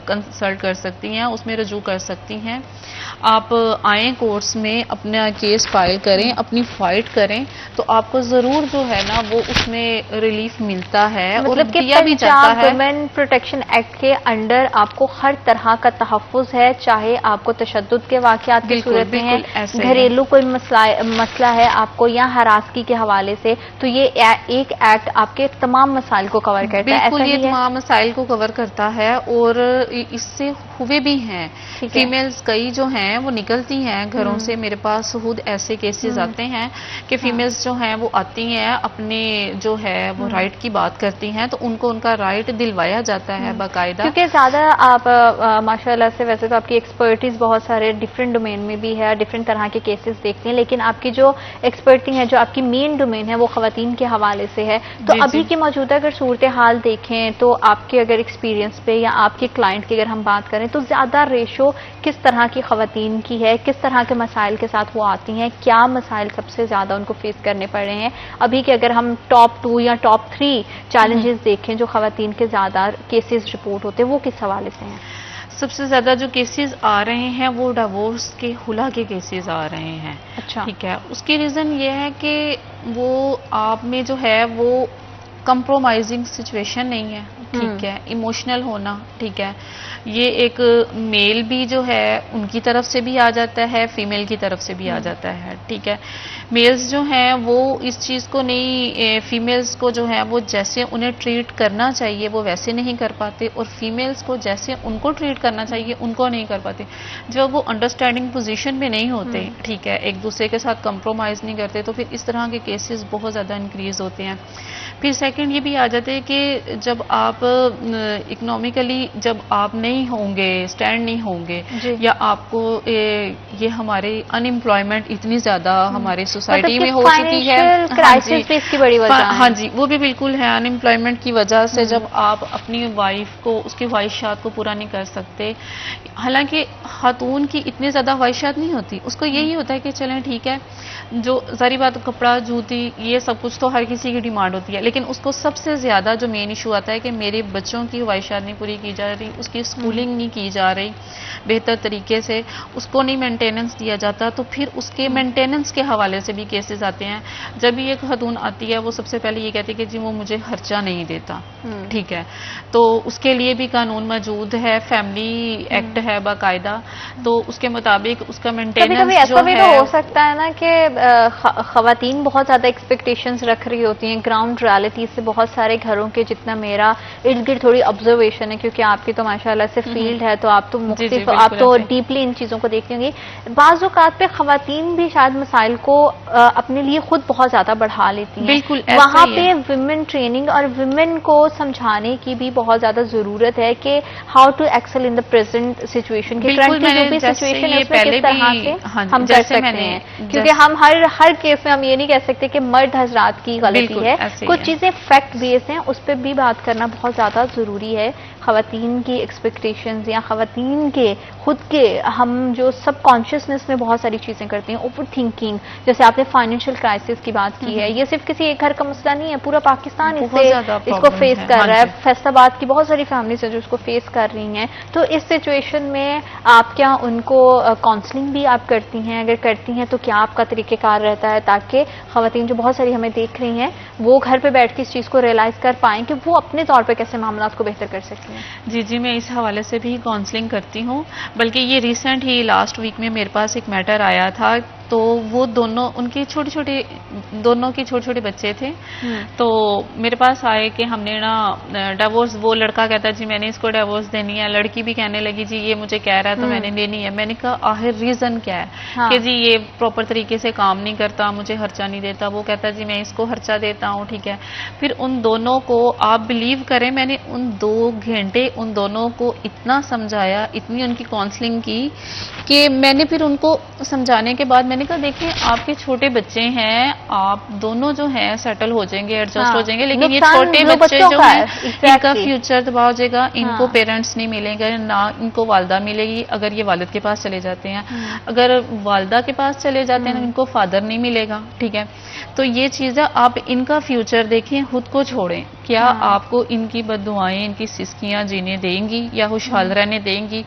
कंसल्ट कर सकती हैं, उसमें रजू कर सकती हैं। आप आए कोर्ट्स में, अपना केस फाइल करें, अपनी फाइट करें, तो आपको ज़रूर जो है ना वो उसमें रिलीफ मिलता है, मतलब कि दिया भी जाता है। वुमेन प्रोटेक्शन एक्ट के अंडर आपको हर तरह का तहफ़्फ़ुज़ है, चाहे आपको तशद्दुद के वाक़यात की सूरत में है, घरेलू कोई मसला है आपको या हरासगी के हवाले से, तो ये एक एक्ट आपके तमाम मसाइल को कवर करता है। बिल्कुल, ये तमाम मसाइल को कवर करता है और इससे हुए भी हैं। फीमेल्स कई जो हैं वो निकलती हैं घरों से, मेरे पास खुद ऐसे केसेस आते हैं कि फीमेल्स जो हैं वो आती हैं, अपने जो है वो राइट की बात करती हैं, तो उनको उनका राइट दिलवाया जाता है बाकायदा। क्योंकि ज़्यादा आप माशाल्लाह से वैसे तो आपकी एक्सपर्टीज़ बहुत सारे डिफरेंट डोमेन में भी है, डिफरेंट तरह के केसेस देखते हैं, लेकिन आपकी जो एक्सपर्टिंग है, जो आपकी मेन डोमेन है वो ख़वातीन के हवाले से है। तो अभी की मौजूदा अगर सूरत हाल देखें तो आपके अगर एक्सपीरियंस पे या आपके क्लाइंट की अगर हम बात करें तो ज़्यादा रेशो किस तरह की ख़वातीन की है, किस तरह के मसाइल के साथ वो आती हैं, क्या मसाइल सबसे ज़्यादा उनको फेस करने पड़ रहे हैं? अभी के अगर हम टॉप 2 या टॉप 3 चैलेंजेस देखें जो ख़वातीन के ज़्यादा केसेस रिपोर्ट होते हैं, वो किस हवाले से हैं? सबसे ज़्यादा जो केसेस आ रहे हैं वो डिवोर्स के, खुला के केसेस आ रहे हैं, अच्छा, ठीक है। उसकी रीज़न ये है कि वो आप में जो है वो कंप्रोमाइजिंग सिचुएशन नहीं है, ठीक है, इमोशनल होना, ठीक है। ये एक मेल भी जो है उनकी तरफ से भी आ जाता है, फीमेल की तरफ से भी आ जाता है, ठीक है। मेल्स जो हैं वो इस चीज़ को नहीं, फीमेल्स को जो है वो जैसे उन्हें ट्रीट करना चाहिए वो वैसे नहीं कर पाते, और फीमेल्स को जैसे उनको ट्रीट करना चाहिए उनको नहीं कर पाते। जब वो अंडरस्टैंडिंग पोजीशन में नहीं होते, ठीक है, एक दूसरे के साथ कंप्रोमाइज़ नहीं करते, तो फिर इस तरह के केसेस बहुत ज़्यादा इंक्रीज होते हैं। फिर सेकंड ये भी आ जाते हैं कि जब आप इकोनॉमिकली जब आप नहीं होंगे, स्टैंड नहीं होंगे, या आपको ये हमारे अनएम्प्लॉयमेंट इतनी ज़्यादा हमारी सोसाइटी में हो चुकी है, क्राइसिस भी इसकी बड़ी वजह है। हाँ जी, वो भी बिल्कुल है। अनएम्प्लॉयमेंट की वजह से जब आप अपनी वाइफ को उसकी ख्वाहिशात को पूरा नहीं कर सकते, हालांकि खातून की इतनी ज़्यादा ख्वाहिशात नहीं होती, उसको यही होता है कि चलें ठीक है, जो सारी बात कपड़ा जूती ये सब कुछ तो हर किसी की डिमांड होती है, लेकिन उसको सबसे ज़्यादा जो मेन इशू आता है कि मेरे बच्चों की ख्वाहिशात नहीं पूरी की जा रही, उसकी स्कूलिंग नहीं की जा रही बेहतर तरीके से, उसको नहीं मेंटेनेंस दिया जाता, तो फिर उसके मेंटेनेंस के हवाले से भी केसेस आते हैं। जब भी एक खातून आती है वो सबसे पहले ये कहती है कि जी वो मुझे खर्चा नहीं देता, ठीक है, तो उसके लिए भी कानून मौजूद है, फैमिली एक्ट है बाकायदा, तो उसके मुताबिक उसका मेंटेनेंस जो है। तो हो सकता है ना कि खवातीन बहुत ज्यादा एक्सपेक्टेशंस रख रही होती हैं ग्राउंड रियलिटी से, बहुत सारे घरों के, जितना मेरा इर्द गिर्द थोड़ी ऑब्जर्वेशन है, क्योंकि आपकी तो माशाल्लाह से फील्ड है, तो आप तो मुख्तलिफ, आप तो डीपली इन चीजों को देखती होंगी। बाज़ औक़ात पे खवातीन भी शायद मसाइल को अपने लिए खुद बहुत ज्यादा बढ़ा लेती हैं। बिल्कुल वहाँ पे विमेन ट्रेनिंग और विमेन को समझाने की भी बहुत ज्यादा जरूरत है कि how to excel in the present situation, की करंटली जो भी सिचुएशन है उसमें किस तरह से हम कर सकते हैं, क्योंकि हम हर केस में हम ये नहीं कह सकते कि मर्द हजरात की गलती है, कुछ चीजें फैक्ट बेस्ड हैं, उस पर भी बात करना बहुत ज्यादा जरूरी है। खवातीन की एक्सपेक्टेशंस या खवातीन के खुद के, हम जो सब कॉन्शियसनेस में बहुत सारी चीजें करते हैं, ओवर थिंकिंग, जैसे आपने फाइनेंशियल क्राइसिस की बात की है, ये सिर्फ किसी एक घर का मसला नहीं है, पूरा पाकिस्तान इसको फेस कर रहा है। फैसलाबाद की बहुत सारी फैमिलीज हैं जो इसको फेस कर रही हैं। तो इस सिचुएशन में आप क्या उनको काउंसलिंग भी आप करती हैं? अगर करती हैं तो क्या आपका तरीक़ेकार रहता है ताकि खवातीन जो बहुत सारी हमें देख रही हैं वो घर पे बैठ के इस चीज़ को रियलाइज़ कर पाएं कि वो अपने तौर पे कैसे मामला को बेहतर कर सकती हैं? जी, मैं इस हवाले से भी काउंसलिंग करती हूँ, बल्कि ये रिसेंट ही लास्ट वीक में मेरे पास एक मैटर आया था, तो वो दोनों उनकी दोनों के छोटे छोटे बच्चे थे, तो मेरे पास आए कि हमने ना डिवोर्स, वो लड़का कहता जी मैंने इसको डिवोर्स देनी है, लड़की भी कहने लगी जी ये मुझे कह रहा है तो मैंने देनी है। मैंने कहा आखिर रीजन क्या है? हाँ। कि जी ये प्रॉपर तरीके से काम नहीं करता, मुझे खर्चा नहीं देता। वो कहता जी मैं इसको खर्चा देता हूँ, ठीक है। फिर उन दोनों को, आप बिलीव करें, मैंने उन 2 घंटे उन दोनों को इतना समझाया, इतनी उनकी काउंसलिंग की कि मैंने फिर उनको समझाने के बाद मैंने कहा देखिए आपके छोटे बच्चे हैं, आप दोनों जो हैं सेटल हो जाएंगे, एडजस्ट हो जाएंगे, लेकिन ये छोटे बच्चे जो हैं इनका फ्यूचर तबाह हो जाएगा, इनको पेरेंट्स नहीं मिलेंगे, ना इनको वालदा मिलेगी अगर ये वालिद के पास चले जाते हैं, अगर वालदा के पास चले जाते हैं इनको फादर नहीं मिलेगा, ठीक है। तो ये चीज़ है, आप इनका फ्यूचर देखें, खुद को छोड़ें। क्या आपको इनकी बद्दुआएं, इनकी सिस्कियां जीने देंगी या खुशहाल रहने देंगी?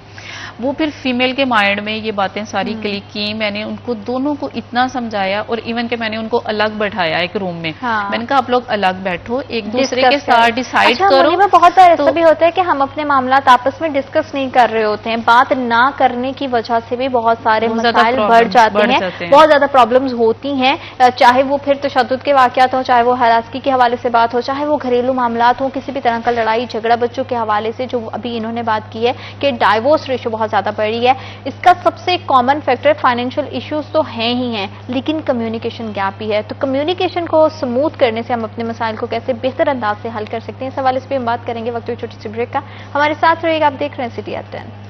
वो फिर फीमेल के माइंड में ये बातें सारी क्लिक की। मैंने उनको दोनों को इतना समझाया, और इवन के मैंने उनको अलग बैठाया एक रूम में। मैंने कहा आप लोग अलग बैठो, एक दूसरे के साथ डिसाइड करो। में बहुत बार ऐसा भी होता है कि हम अपने मामला आपस में डिस्कस नहीं कर रहे होते हैं, बात ना करने की वजह से भी बहुत सारे मसाइल बढ़ जाते हैं, बहुत ज्यादा प्रॉब्लम्स होती हैं, चाहे वो फिर तशद्दुद के वाकयात हो, चाहे वो हरासगी के हवाले से बात हो, चाहे वो घरेलू मामलात हो, किसी भी तरह का लड़ाई झगड़ा, बच्चों के हवाले से जो अभी इन्होंने बात की है कि डाइवोर्स रेशो बहुत ज्यादा बढ़ी है। इसका सबसे कॉमन फैक्टर फाइनेंशियल इश्यूज तो हैं ही हैं, लेकिन कम्युनिकेशन गैप भी है। तो कम्युनिकेशन को स्मूथ करने से हम अपने मसाइल को कैसे बेहतर अंदाज से हल कर सकते हैं, इस हवाले से भी हम बात करेंगे वक्त छोटी सी ब्रेक का। हमारे साथ रहिएगा, आप देख रहे हैं city at 10।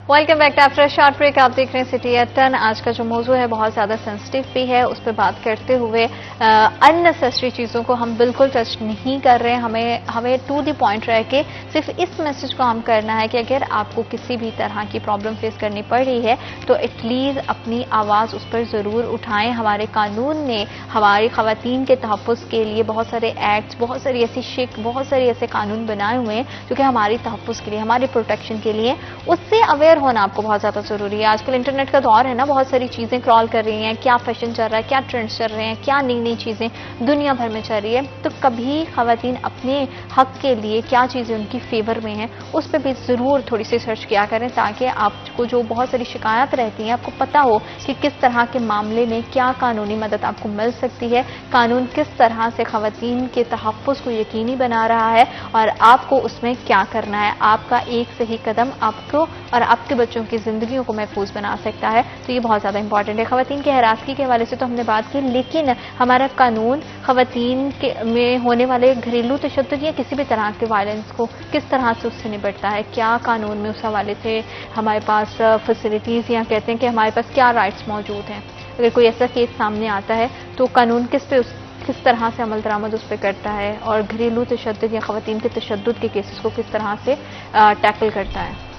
Welcome back to after short break. आप देख रहे हैं सिटी एट 10। आज का जो मौजू है बहुत ज़्यादा सेंसिटिव भी है, उस पर बात करते हुए अननेसेसरी चीज़ों को हम बिल्कुल टच नहीं कर रहे हैं। हमें टू द पॉइंट रह के सिर्फ इस मैसेज को हम करना है कि अगर आपको किसी भी तरह की प्रॉब्लम फेस करनी पड़ रही है तो एटलीस्ट अपनी आवाज़ उस पर ज़रूर उठाएं। हमारे कानून ने हमारी ख़वातीन के तहफ़्फ़ुज़ के लिए बहुत सारे एक्ट्स, बहुत सारी ऐसी बहुत सारे ऐसे कानून बनाए हुए हैं जो कि हमारी तहफ़्फ़ुज़ के लिए, हमारी प्रोटेक्शन के लिए। उससे अवेयर होना आपको बहुत ज़्यादा ज़रूरी है। आजकल इंटरनेट का दौर है ना, बहुत सारी चीज़ें क्रॉल कर रही हैं, क्या फैशन चल रहा है, क्या ट्रेंड्स चल रहे हैं, क्या नई नई चीज़ें दुनिया भर में चल रही है। तो कभी ख़वातीन अपने हक के लिए क्या चीज़ें उनकी फेवर में हैं उस पर भी ज़रूर थोड़ी सी सर्च किया करें, ताकि आपको जो बहुत सारी शिकायत रहती हैं आपको पता हो कि किस तरह के मामले में क्या कानूनी मदद आपको मिल सकती है, कानून किस तरह से ख़वातीन के तहफ़्फ़ुज़ को यकीनी बना रहा है और आपको उसमें क्या करना है। आपका एक सही कदम आपको और आपके बच्चों की ज़िंदगियों को महफूज बना सकता है। तो ये बहुत ज़्यादा इंपॉर्टेंट है। ख़वातीन की हरासगी के हवाले से तो हमने बात की, लेकिन हमारा कानून ख़वातीन के में होने वाले घरेलू तशद्दुद या किसी भी तरह के वायलेंस को किस तरह से उससे निपटता है, क्या कानून में उस हवाले से हमारे पास फैसिलिटीज़ या कहते हैं कि हमारे पास क्या राइट्स मौजूद हैं। अगर कोई ऐसा केस सामने आता है तो कानून किस तरह से अमल दरामद उस पर करता है और घरेलू तशद्दुद या ख़वातीन के तशद्दुद के केसेस को किस तरह से टैकल करता है।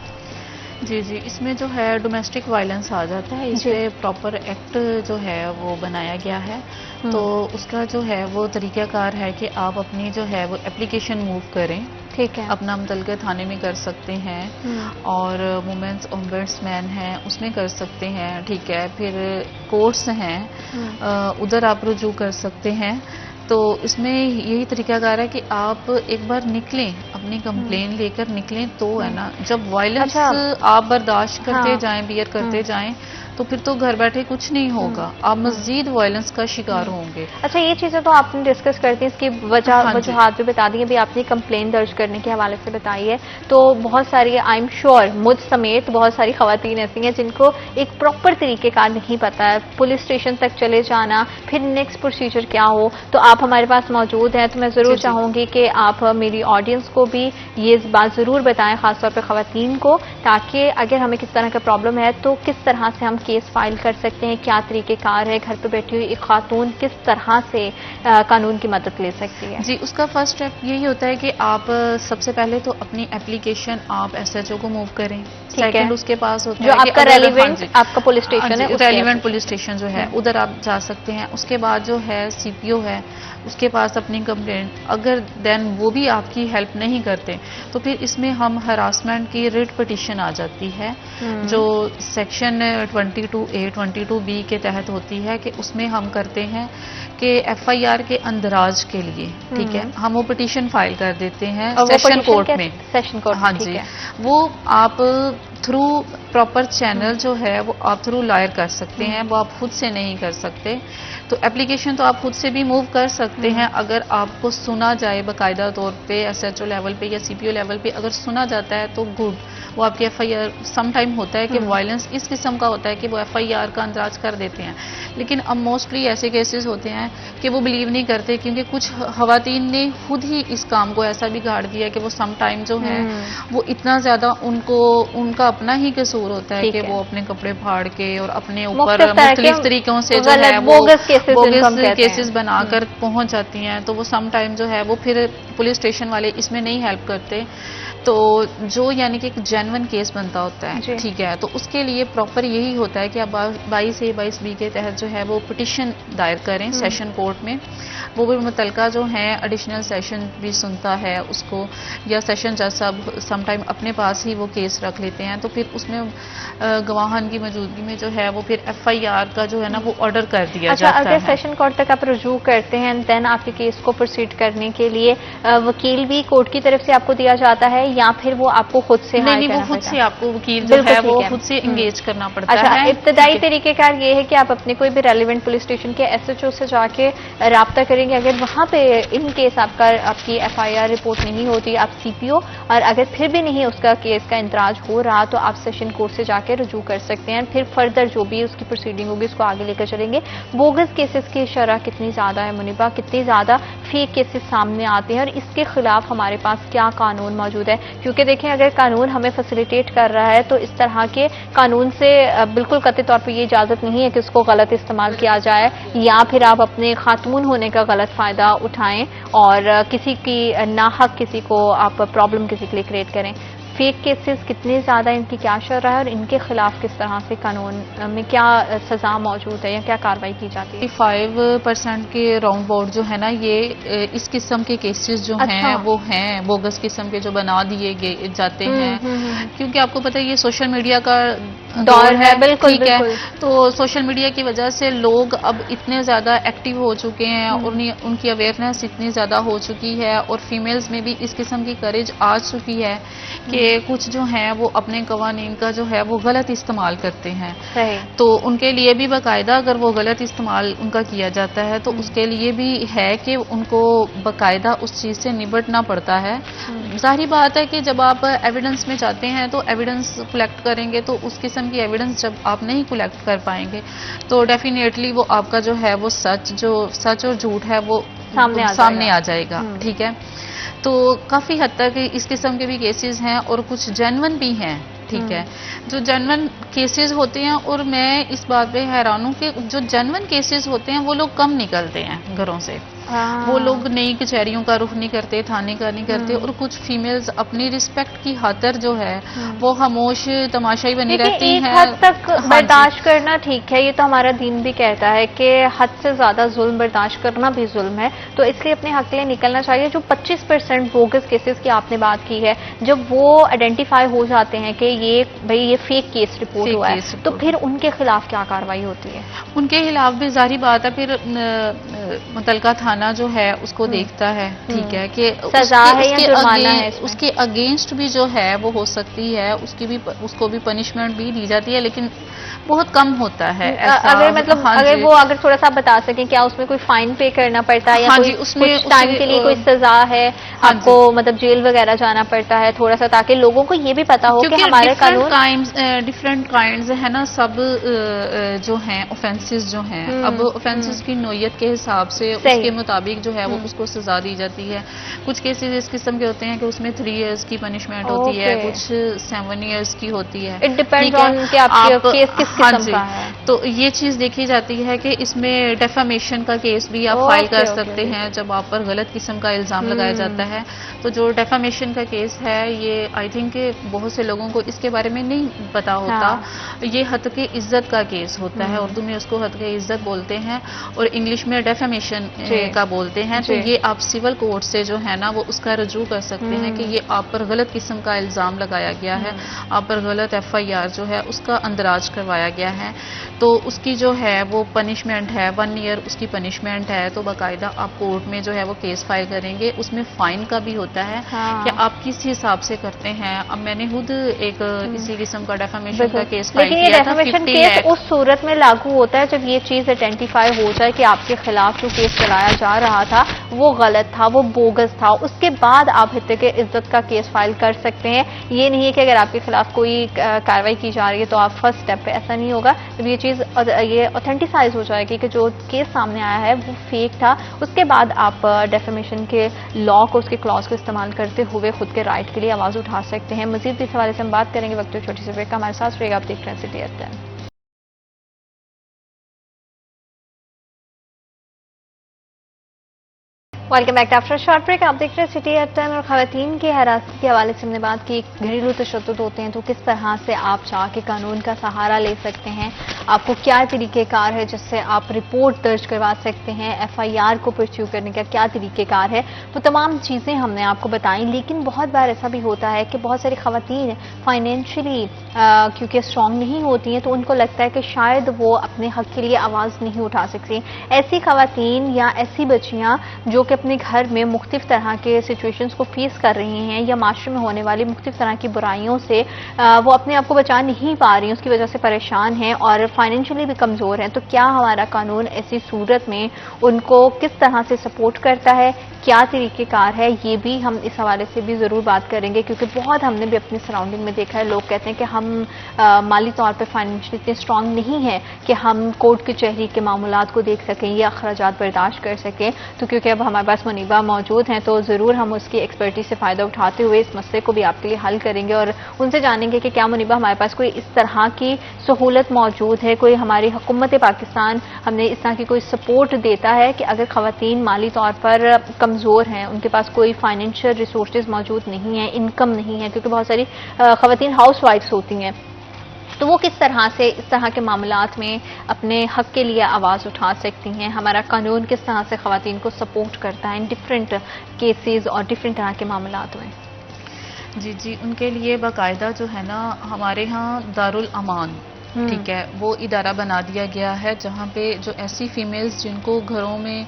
जी जी, इसमें जो है डोमेस्टिक वायलेंस आ जाता है, इसमें प्रॉपर एक्ट जो है वो बनाया गया है। तो उसका जो है वो तरीक़ाकार है कि आप अपनी जो है वो एप्लीकेशन मूव करें। ठीक है, अपना मुतलका थाने में कर सकते हैं और वुमेन्स ओम्बड्समैन है उसमें कर सकते हैं। ठीक है, फिर कोर्ट्स हैं उधर आप रुजू कर सकते हैं। तो इसमें यही तरीकाकार है कि आप एक बार निकलें, अपनी कंप्लेन लेकर निकलें तो है ना, जब वायलेंस आप बर्दाश्त करते जाएं, बियर करते जाएं, तो फिर तो घर बैठे कुछ नहीं होगा, आप मजीद वायलेंस का शिकार होंगे। अच्छा, ये चीज़ें तो आपने डिस्कस कर दी, इसकी वजूहात भी बता दी, अभी आपने कंप्लेन दर्ज करने के हवाले से बताई है। तो बहुत सारी, आई एम श्योर मुझ समेत बहुत सारी ख़वातीन ऐसी हैं जिनको एक प्रॉपर तरीके का नहीं पता है, पुलिस स्टेशन तक चले जाना, फिर नेक्स्ट प्रोसीजर क्या हो। तो आप हमारे पास मौजूद हैं, तो मैं ज़रूर चाहूँगी कि आप मेरी ऑडियंस को भी ये बात ज़रूर बताएं, ख़ासतौर पर ख़वातीन को, ताकि अगर हमें किस तरह का प्रॉब्लम है तो किस तरह से हम केस फाइल कर सकते हैं, क्या तरीक़ेकार है, घर पे बैठी हुई एक खातून किस तरह से कानून की मदद ले सकती है। जी, उसका फर्स्ट स्टेप यही होता है कि आप सबसे पहले तो अपनी एप्लीकेशन आप SHO को मूव करें। सेकंड उसके पास होता जो है आपका रेलिवेंट आपका पुलिस स्टेशन है, रेलिवेंट पुलिस स्टेशन जो है उधर आप जा सकते हैं। उसके बाद जो है CPO है उसके पास अपनी कंप्लेंट, अगर देन वो भी आपकी हेल्प नहीं करते तो फिर इसमें हम हरासमेंट की रिट पिटीशन आ जाती है जो सेक्शन 22A 22B के तहत होती है, कि उसमें हम करते हैं कि FIR के अंदराज के लिए, ठीक है, हम वो पिटीशन फाइल कर देते हैं सेशन कोर्ट में। सेशन कोर्ट, हाँ जी, वो आप थ्रू प्रॉपर चैनल जो है वो आप थ्रू लॉयर कर सकते हैं, वो आप खुद से नहीं कर सकते। तो एप्लीकेशन तो आप खुद से भी मूव कर सकते हैं, अगर आपको सुना जाए बाकायदा तौर पे SHO लेवल पे या CPO लेवल पे अगर सुना जाता है तो गुड, वो आपकी FIR, सम टाइम होता है कि वायलेंस इस किस्म का होता है कि वो FIR का अंदाज कर देते हैं, लेकिन अब मोस्टली ऐसे केसेस होते हैं कि वो बिलीव नहीं करते, क्योंकि कुछ ख़वातीन ने खुद ही इस काम को ऐसा बिगाड़ दिया कि वो सम टाइम जो है वो इतना ज़्यादा उनका अपना ही कसूर होता है कि वो अपने कपड़े फाड़ के और अपने ऊपर मुख्तलिफ तरीकों से जो है वो बोगस केसेस बनाकर पहुंच जाती हैं। तो वो सम टाइम जो है वो फिर पुलिस स्टेशन वाले इसमें नहीं हेल्प करते, तो जो यानी कि एक जेन्युइन केस बनता होता है, ठीक है, तो उसके लिए प्रॉपर यही होता है कि आप 22A 22B के तहत जो है वो पिटीशन दायर करें सेशन कोर्ट में। वो भी मुतलका जो है एडिशनल सेशन भी सुनता है उसको, या सेशन जज साहब सम टाइम अपने पास ही वो केस रख लेते हैं, तो फिर उसमें गवाहान की मौजूदगी में जो है वो फिर FIR का जो है ना वो ऑर्डर कर दिया जाता है। अगर सेशन कोर्ट तक आप रुजू करते हैं देन आपके केस को प्रोसीड करने के लिए वकील भी कोर्ट की तरफ से आपको दिया जाता है या फिर वो आपको खुद से? नहीं, वो खुद से आपको वकील जो है वो खुद से एंगेज करना पड़ता है। इब्तदाई तरीकेकार ये है कि आप अपने कोई भी रेलिवेंट पुलिस स्टेशन के SHO से जाके राब्ता करेंगे, अगर वहाँ पे इन केस आपकी FIR रिपोर्ट नहीं होती, आप CPO, और अगर फिर भी नहीं उसका केस का इंतराज हो रहा तो आप सेशन कोर्ट से जाके रुजू कर सकते हैं। फिर फर्दर जो भी उसकी प्रोसीडिंग होगी उसको आगे लेकर चलेंगे। बोगस केसेस की शरह कितनी ज़्यादा है मुनीबा, कितनी ज़्यादा फेक केसेस सामने आते हैं और इसके खिलाफ हमारे पास क्या कानून मौजूद है? क्योंकि देखें, अगर कानून हमें फैसिलिटेट कर रहा है तो इस तरह के कानून से बिल्कुल कतई तौर पर ये इजाज़त नहीं है कि उसको गलत इस्तेमाल किया जाए या फिर आप अपने खातून होने का गलत फ़ायदा उठाएं और किसी की नाहक किसी को आप प्रॉब्लम किसी के लिए क्रिएट करें। फेक केसेस कितने ज़्यादा, इनकी क्या शरह है और इनके खिलाफ किस तरह से कानून में क्या सज़ा मौजूद है या क्या कार्रवाई की जाती है? 5% के राउंड बोर्ड जो है ना, ये इस किस्म के केसेस जो हैं वो हैं बोगस किस्म के, जो बना दिए जाते हैं। क्योंकि आपको पता है ये सोशल मीडिया का दौर है, बिल्कुल, ठीक है। तो सोशल मीडिया की वजह से लोग अब इतने ज़्यादा एक्टिव हो चुके हैं और उनकी अवेयरनेस इतनी ज़्यादा हो चुकी है और फीमेल्स में भी इस किस्म की करेज आ चुकी है कि कुछ जो हैं वो अपने कवानीन का जो है वो गलत इस्तेमाल करते हैं। तो उनके लिए भी बाकायदा अगर वो गलत इस्तेमाल उनका किया जाता है तो उसके लिए भी है कि उनको बाकायदा उस चीज़ से निपटना पड़ता है। जाहिर बात है कि जब आप एविडेंस में जाते हैं तो एविडेंस कलेक्ट करेंगे, तो उस किस्म की एविडेंस जब आप नहीं कलेक्ट कर पाएंगे तो डेफिनेटली वो आपका जो है वो सच और झूठ है वो सामने आ जाएगा, ठीक है। तो काफ़ी हद तक इस किस्म के भी केसेस हैं और कुछ जेन्युइन भी हैं, ठीक है। जो जेन्युइन केसेस होते हैं, और मैं इस बात पे हैरान हूँ कि जो जेन्युइन केसेस होते हैं वो लोग कम निकलते हैं घरों से। वो लोग नई कचहरियों का रुख नहीं करते, थाने का नहीं करते, और कुछ फीमेल्स अपनी रिस्पेक्ट की खातिर जो है वो खामोश तमाशाई बनी रहती हैं। एक हद तक बर्दाश्त करना ठीक है, ये तो हमारा दीन भी कहता है कि हद से ज्यादा जुल्म बर्दाश्त करना भी जुल्म है, तो इसलिए अपने हक के लिए निकलना चाहिए। जो 25% बोगस केसेस की आपने बात की है, जब वो आइडेंटिफाई हो जाते हैं कि ये फेक केस रिपोर्ट हुआ है, तो फिर उनके खिलाफ क्या कार्रवाई होती है? उनके खिलाफ भी जाहिर बात है फिर मुतलका थाना जो है उसको देखता है, ठीक है, कि सजा है या जुर्माना है। उसके अगेंस्ट भी जो है वो हो सकती है, उसको भी पनिशमेंट भी दी जाती है, लेकिन बहुत कम होता है ऐसा। अगर मतलब अगर थोड़ा सा बता सकें, क्या उसमें कोई फाइन पे करना पड़ता है या उसमें कुछ टाइम के लिए कोई सजा है, आपको मतलब जेल वगैरह जाना पड़ता है थोड़ा सा, ताकि लोगों को ये भी पता हो कि हमारे कानून डिफरेंट काइंड्स है ना, सब जो हैं ऑफेंसेस जो हैं, अब ऑफेंसेस की नोयत के हिसाब से उसके मुताबिक जो है वो उसको सजा दी जाती है। कुछ केसेस इस किस्म के होते हैं कि उसमें 3 इयर्स की पनिशमेंट होती है, कुछ 7 इयर्स की होती है। इट डिपेंड्स ऑन कि आपका केस किस किस्म का है। तो ये चीज देखी जाती है कि इसमें डेफामेशन का केस भी आप फाइल कर सकते हैं जब आप पर गलत किस्म का इल्जाम लगाया जाता है। तो जो डेफामेशन का केस है, ये आई थिंक बहुत से लोगों को इसके बारे में नहीं पता होता। ये हत्के इज्जत का केस होता है, उर्दू में उसको हत्के इज्जत बोलते हैं और इंग्लिश में डेफामेशन का बोलते हैं। तो ये आप सिविल कोर्ट से जो है ना वो उसका रजू कर सकते हैं कि ये आप पर गलत किस्म का इल्जाम लगाया गया है, आप पर गलत FIR जो है उसका अंदराज करवाया गया है, तो उसकी जो है वो पनिशमेंट है 1 ईयर उसकी पनिशमेंट है। तो बाकायदा आप कोर्ट में जो है वो केस फाइल करेंगे, उसमें फाइन का भी होता है कि आप किस हिसाब से करते हैं। अब मैंने खुद एक इसी किस्म का डेफामेशन का केस फाइल किया था। 50 लाख उस सूरत में लागू होता है जब ये चीज आइडेंटिफाई हो जाए कि आपके खिलाफ जो केस चलाया जा रहा था वो गलत था, वो बोगस था, उसके बाद आप हत्या इज्जत का केस फाइल कर सकते हैं। ये नहीं है कि अगर आपके खिलाफ कोई कार्रवाई की जा रही है तो आप फर्स्ट स्टेप पे, ऐसा नहीं होगा। जब ये चीज ये ऑथेंटिसाइज हो जाएगी कि जो केस सामने आया है वो फेक था, उसके बाद आप डेफेमेशन के लॉ को, उसके क्लॉज को इस्तेमाल करते हुए खुद के राइट के लिए आवाज उठा सकते हैं। मजीद इस हवाले से हम बात करेंगे वक्त छोटी सी ब्रेक का। हमारे साथ रहेगा, आप देख रहे हैं city at 10। Welcome back after short break. आप देख रहे हैं सिटी एट 10 और खवातीन की हिरासत के हवाले से हमने बात की। घरेलू तशद्दुद होते हैं तो किस तरह से आप चाह के कानून का सहारा ले सकते हैं, आपको क्या तरीक़ेकार है जिससे आप रिपोर्ट दर्ज करवा सकते हैं, FIR को परस्यू करने का क्या तरीक़ेकार है, वो तमाम चीज़ें हमने आपको बताई। लेकिन बहुत बार ऐसा भी होता है कि बहुत सारी खवातीन फाइनेंशियली क्योंकि स्ट्रॉन्ग नहीं होती हैं तो उनको लगता है कि शायद वो अपने हक के लिए आवाज़ नहीं उठा सकती। ऐसी खवातीन या ऐसी बच्चियाँ जो कि अपने घर में मुख्तलिफ तरह के सिचुएशंस को फेस कर रही हैं या माशरे में होने वाली मुख्तलिफ तरह की बुराइयों से वो अपने आप को बचा नहीं पा रही हैं, उसकी वजह से परेशान हैं और फाइनेंशियली भी कमज़ोर हैं, तो क्या हमारा कानून ऐसी सूरत में उनको किस तरह से सपोर्ट करता है, क्या तरीक़ेकार है, ये भी हम इस हवाले से भी ज़रूर बात करेंगे। क्योंकि बहुत हमने भी अपनी सराउंडिंग में देखा है, लोग कहते हैं कि हम माली तौर पर फाइनेंशियली इतने स्ट्रॉन्ग नहीं हैं कि हम कोर्ट कचहरी के मामूलात को देख सकें या अखराजात बर्दाश्त कर सकें। तो क्योंकि अब हमारे हमारे पास मुनीबा मौजूद हैं, तो ज़रूर हम उसकी एक्सपर्टीज से फ़ायदा उठाते हुए इस मसले को भी आपके लिए हल करेंगे और उनसे जानेंगे कि क्या मुनीबा हमारे पास कोई इस तरह की सहूलत मौजूद है, कोई हमारी हुकूमत पाकिस्तान हमने इस तरह की कोई सपोर्ट देता है कि अगर ख़वातीन माली तौर पर कमज़ोर हैं, उनके पास कोई फाइनेंशियल रिसोर्सेज मौजूद नहीं है, इनकम नहीं है, क्योंकि बहुत सारी ख़वातीन हाउस वाइफ्स होती हैं, तो वो किस तरह से इस तरह के मामलात में अपने हक के लिए आवाज़ उठा सकती हैं? हमारा कानून किस तरह से ख़वातीन को सपोर्ट करता है इन डिफरेंट केसेस और डिफरेंट तरह के मामलात में? जी जी, उनके लिए बाकायदा जो है ना हमारे यहाँ दारुल अमान, ठीक है, वो इदारा बना दिया गया है, जहाँ पे जो ऐसी फीमेल्स जिनको घरों में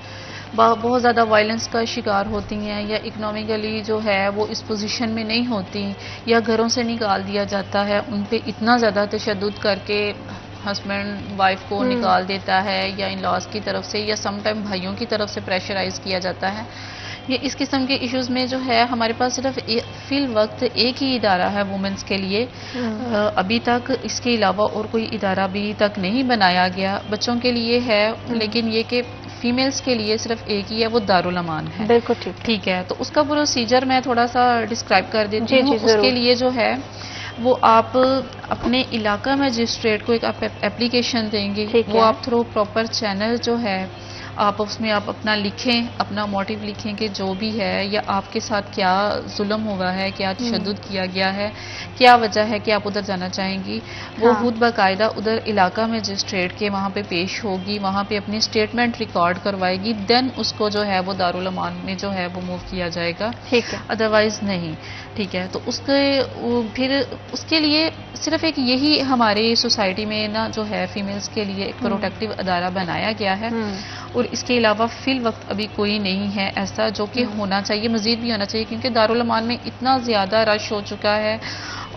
बहुत ज़्यादा वायलेंस का शिकार होती हैं या इकोनॉमिकली जो है वो इस पोजीशन में नहीं होती या घरों से निकाल दिया जाता है, उन पे इतना ज़्यादा तशद्दुद करके हस्बैंड वाइफ को निकाल देता है या इन लॉज की तरफ से या समटाइम भाइयों की तरफ से प्रेशराइज किया जाता है, ये इस किस्म के इश्यूज़ में जो है हमारे पास सिर्फ फिल वक्त एक ही इदारा है वुमेंस के लिए। अभी तक इसके अलावा और कोई इदारा भी तक नहीं बनाया गया। बच्चों के लिए है, लेकिन ये कि फीमेल्स के लिए सिर्फ एक ही है, वो दारुल अमान है। बिल्कुल ठीक है। तो उसका प्रोसीजर मैं थोड़ा सा डिस्क्राइब कर देती हूँ। उसके लिए जो है वो आप अपने इलाका मजिस्ट्रेट को एक आप एप्लीकेशन देंगे, वो आप थ्रू प्रॉपर चैनल जो है आप उसमें आप अपना लिखें, अपना मोटिव लिखें कि जो भी है या आपके साथ क्या जुल्म हुआ है, क्या तशद्दुद किया गया है, क्या वजह है कि आप उधर जाना चाहेंगी। वो खुद बाकायदा उधर इलाका मजिस्ट्रेट के वहाँ पे पेश होगी, वहाँ पे अपनी स्टेटमेंट रिकॉर्ड करवाएगी, देन उसको जो है वो दारुल अमान में जो है वो मूव किया जाएगा, ठीक है, अदरवाइज नहीं। ठीक है, तो फिर उसके लिए सिर्फ एक यही हमारे सोसाइटी में ना जो है फीमेल्स के लिए एक प्रोटेक्टिव अदारा बनाया गया है और इसके अलावा फिल वक्त अभी कोई नहीं है ऐसा, जो कि होना चाहिए, मजीद भी होना चाहिए, क्योंकि दारुल अमान में इतना ज़्यादा रश हो चुका है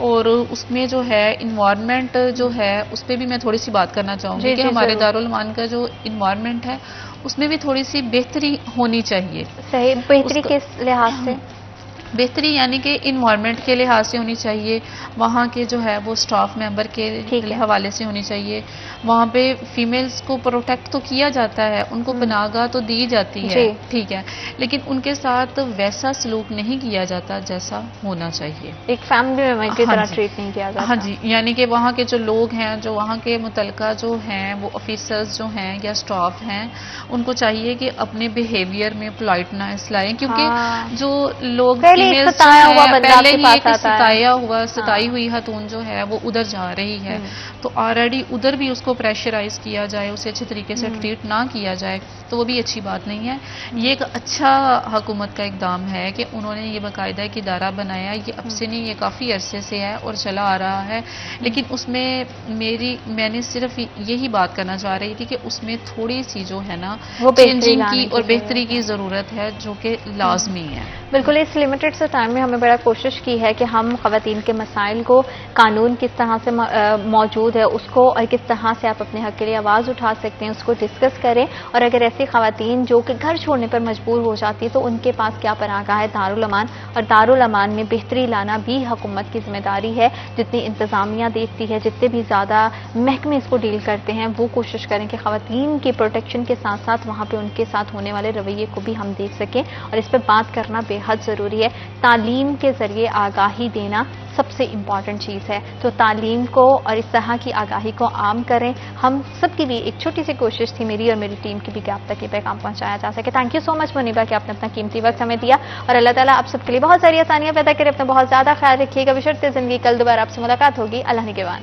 और उसमें जो है इन्वायरमेंट जो है उस पर भी मैं थोड़ी सी बात करना चाहूँगी कि हमारे दारुल अमान का जो इन्वायरमेंट है उसमें भी थोड़ी सी बेहतरी होनी चाहिए। सही, बेहतरी किस लिहाज से? बेहतरी यानी कि इन्वायरमेंट के लिहाज से होनी चाहिए, वहाँ के जो है वो स्टाफ मेंबर के हवाले से होनी चाहिए, वहाँ पे फीमेल्स को प्रोटेक्ट तो किया जाता है, उनको पनाहगाह तो दी जाती है, ठीक है, लेकिन उनके साथ वैसा सलूक नहीं किया जाता जैसा होना चाहिए, एक फैमिली मेंबर की तरह ट्रीट नहीं किया जाता। हाँ जी, यानी कि वहाँ के जो लोग हैं, जो वहाँ के मुतलका जो हैं वो ऑफिसर्स जो हैं या स्टाफ हैं, उनको चाहिए कि अपने बिहेवियर में पोलाइटनेस लाएं, क्योंकि जो लोग पहले ही एक सताई हुई हतून जो है वो उधर जा रही है, तो ऑलरेडी उधर भी उसको प्रेशराइज किया जाए, उसे अच्छे तरीके से ट्रीट ना किया जाए, तो वो भी अच्छी बात नहीं है। ये एक अच्छा हुकूमत का इकदाम है कि उन्होंने ये बाकायदा एक इदारा बनाया, ये अब से नहीं, ये काफ़ी अरसे से है और चला आ रहा है, लेकिन उसमें मैंने सिर्फ यही बात करना चाह रही थी कि उसमें थोड़ी सी जो है ना चेंजिंग की और बेहतरी की ज़रूरत है, जो कि लाजमी है। बिल्कुल, इस लिमिटेड से टाइम में हमें बड़ा कोशिश की है कि हम ख़वातीन के मसाइल को, कानून किस तरह से मौजूद है उसको और किस तरह से आप अपने हक के लिए आवाज़ उठा सकते हैं उसको डिस्कस करें, और अगर ऐसी ख़वातीन जो कि घर छोड़ने पर मजबूर हो जाती है तो उनके पास क्या पनाहगाह है, दारुल अमान, और दारुल अमान में बेहतरी लाना भी हुकूमत की जिम्मेदारी है। जितनी इंतज़ामिया देखती है, जितने भी ज़्यादा महकमे इसको डील करते हैं, वो कोशिश करें कि ख़वातीन की प्रोटेक्शन के साथ साथ वहाँ पर उनके साथ होने वाले रवैये को भी हम देख सकें, और इस पर बात करना बेहद ज़रूरी है। तालीम के ज़रिए आगाही देना सबसे इम्पॉर्टेंट चीज़ है, तो तालीम को और इस तरह की आगाही को आम करें। हम सबकी भी एक छोटी सी कोशिश थी, मेरी और मेरी टीम की भी, कि आप तक ये पैगाम पहुंचाया जा सके। Thank you so much Muniba कि आपने अपना कीमती वक्त हमें दिया, और अल्लाह ताला आप सबके लिए बहुत सारी आसानियां पैदा करे। अपना बहुत ज़्यादा ख्याल रखिएगा। बिशर्ते ज़िंदगी, कल दोबारा आपसे मुलाकात होगी। अल्लाह निगहबान।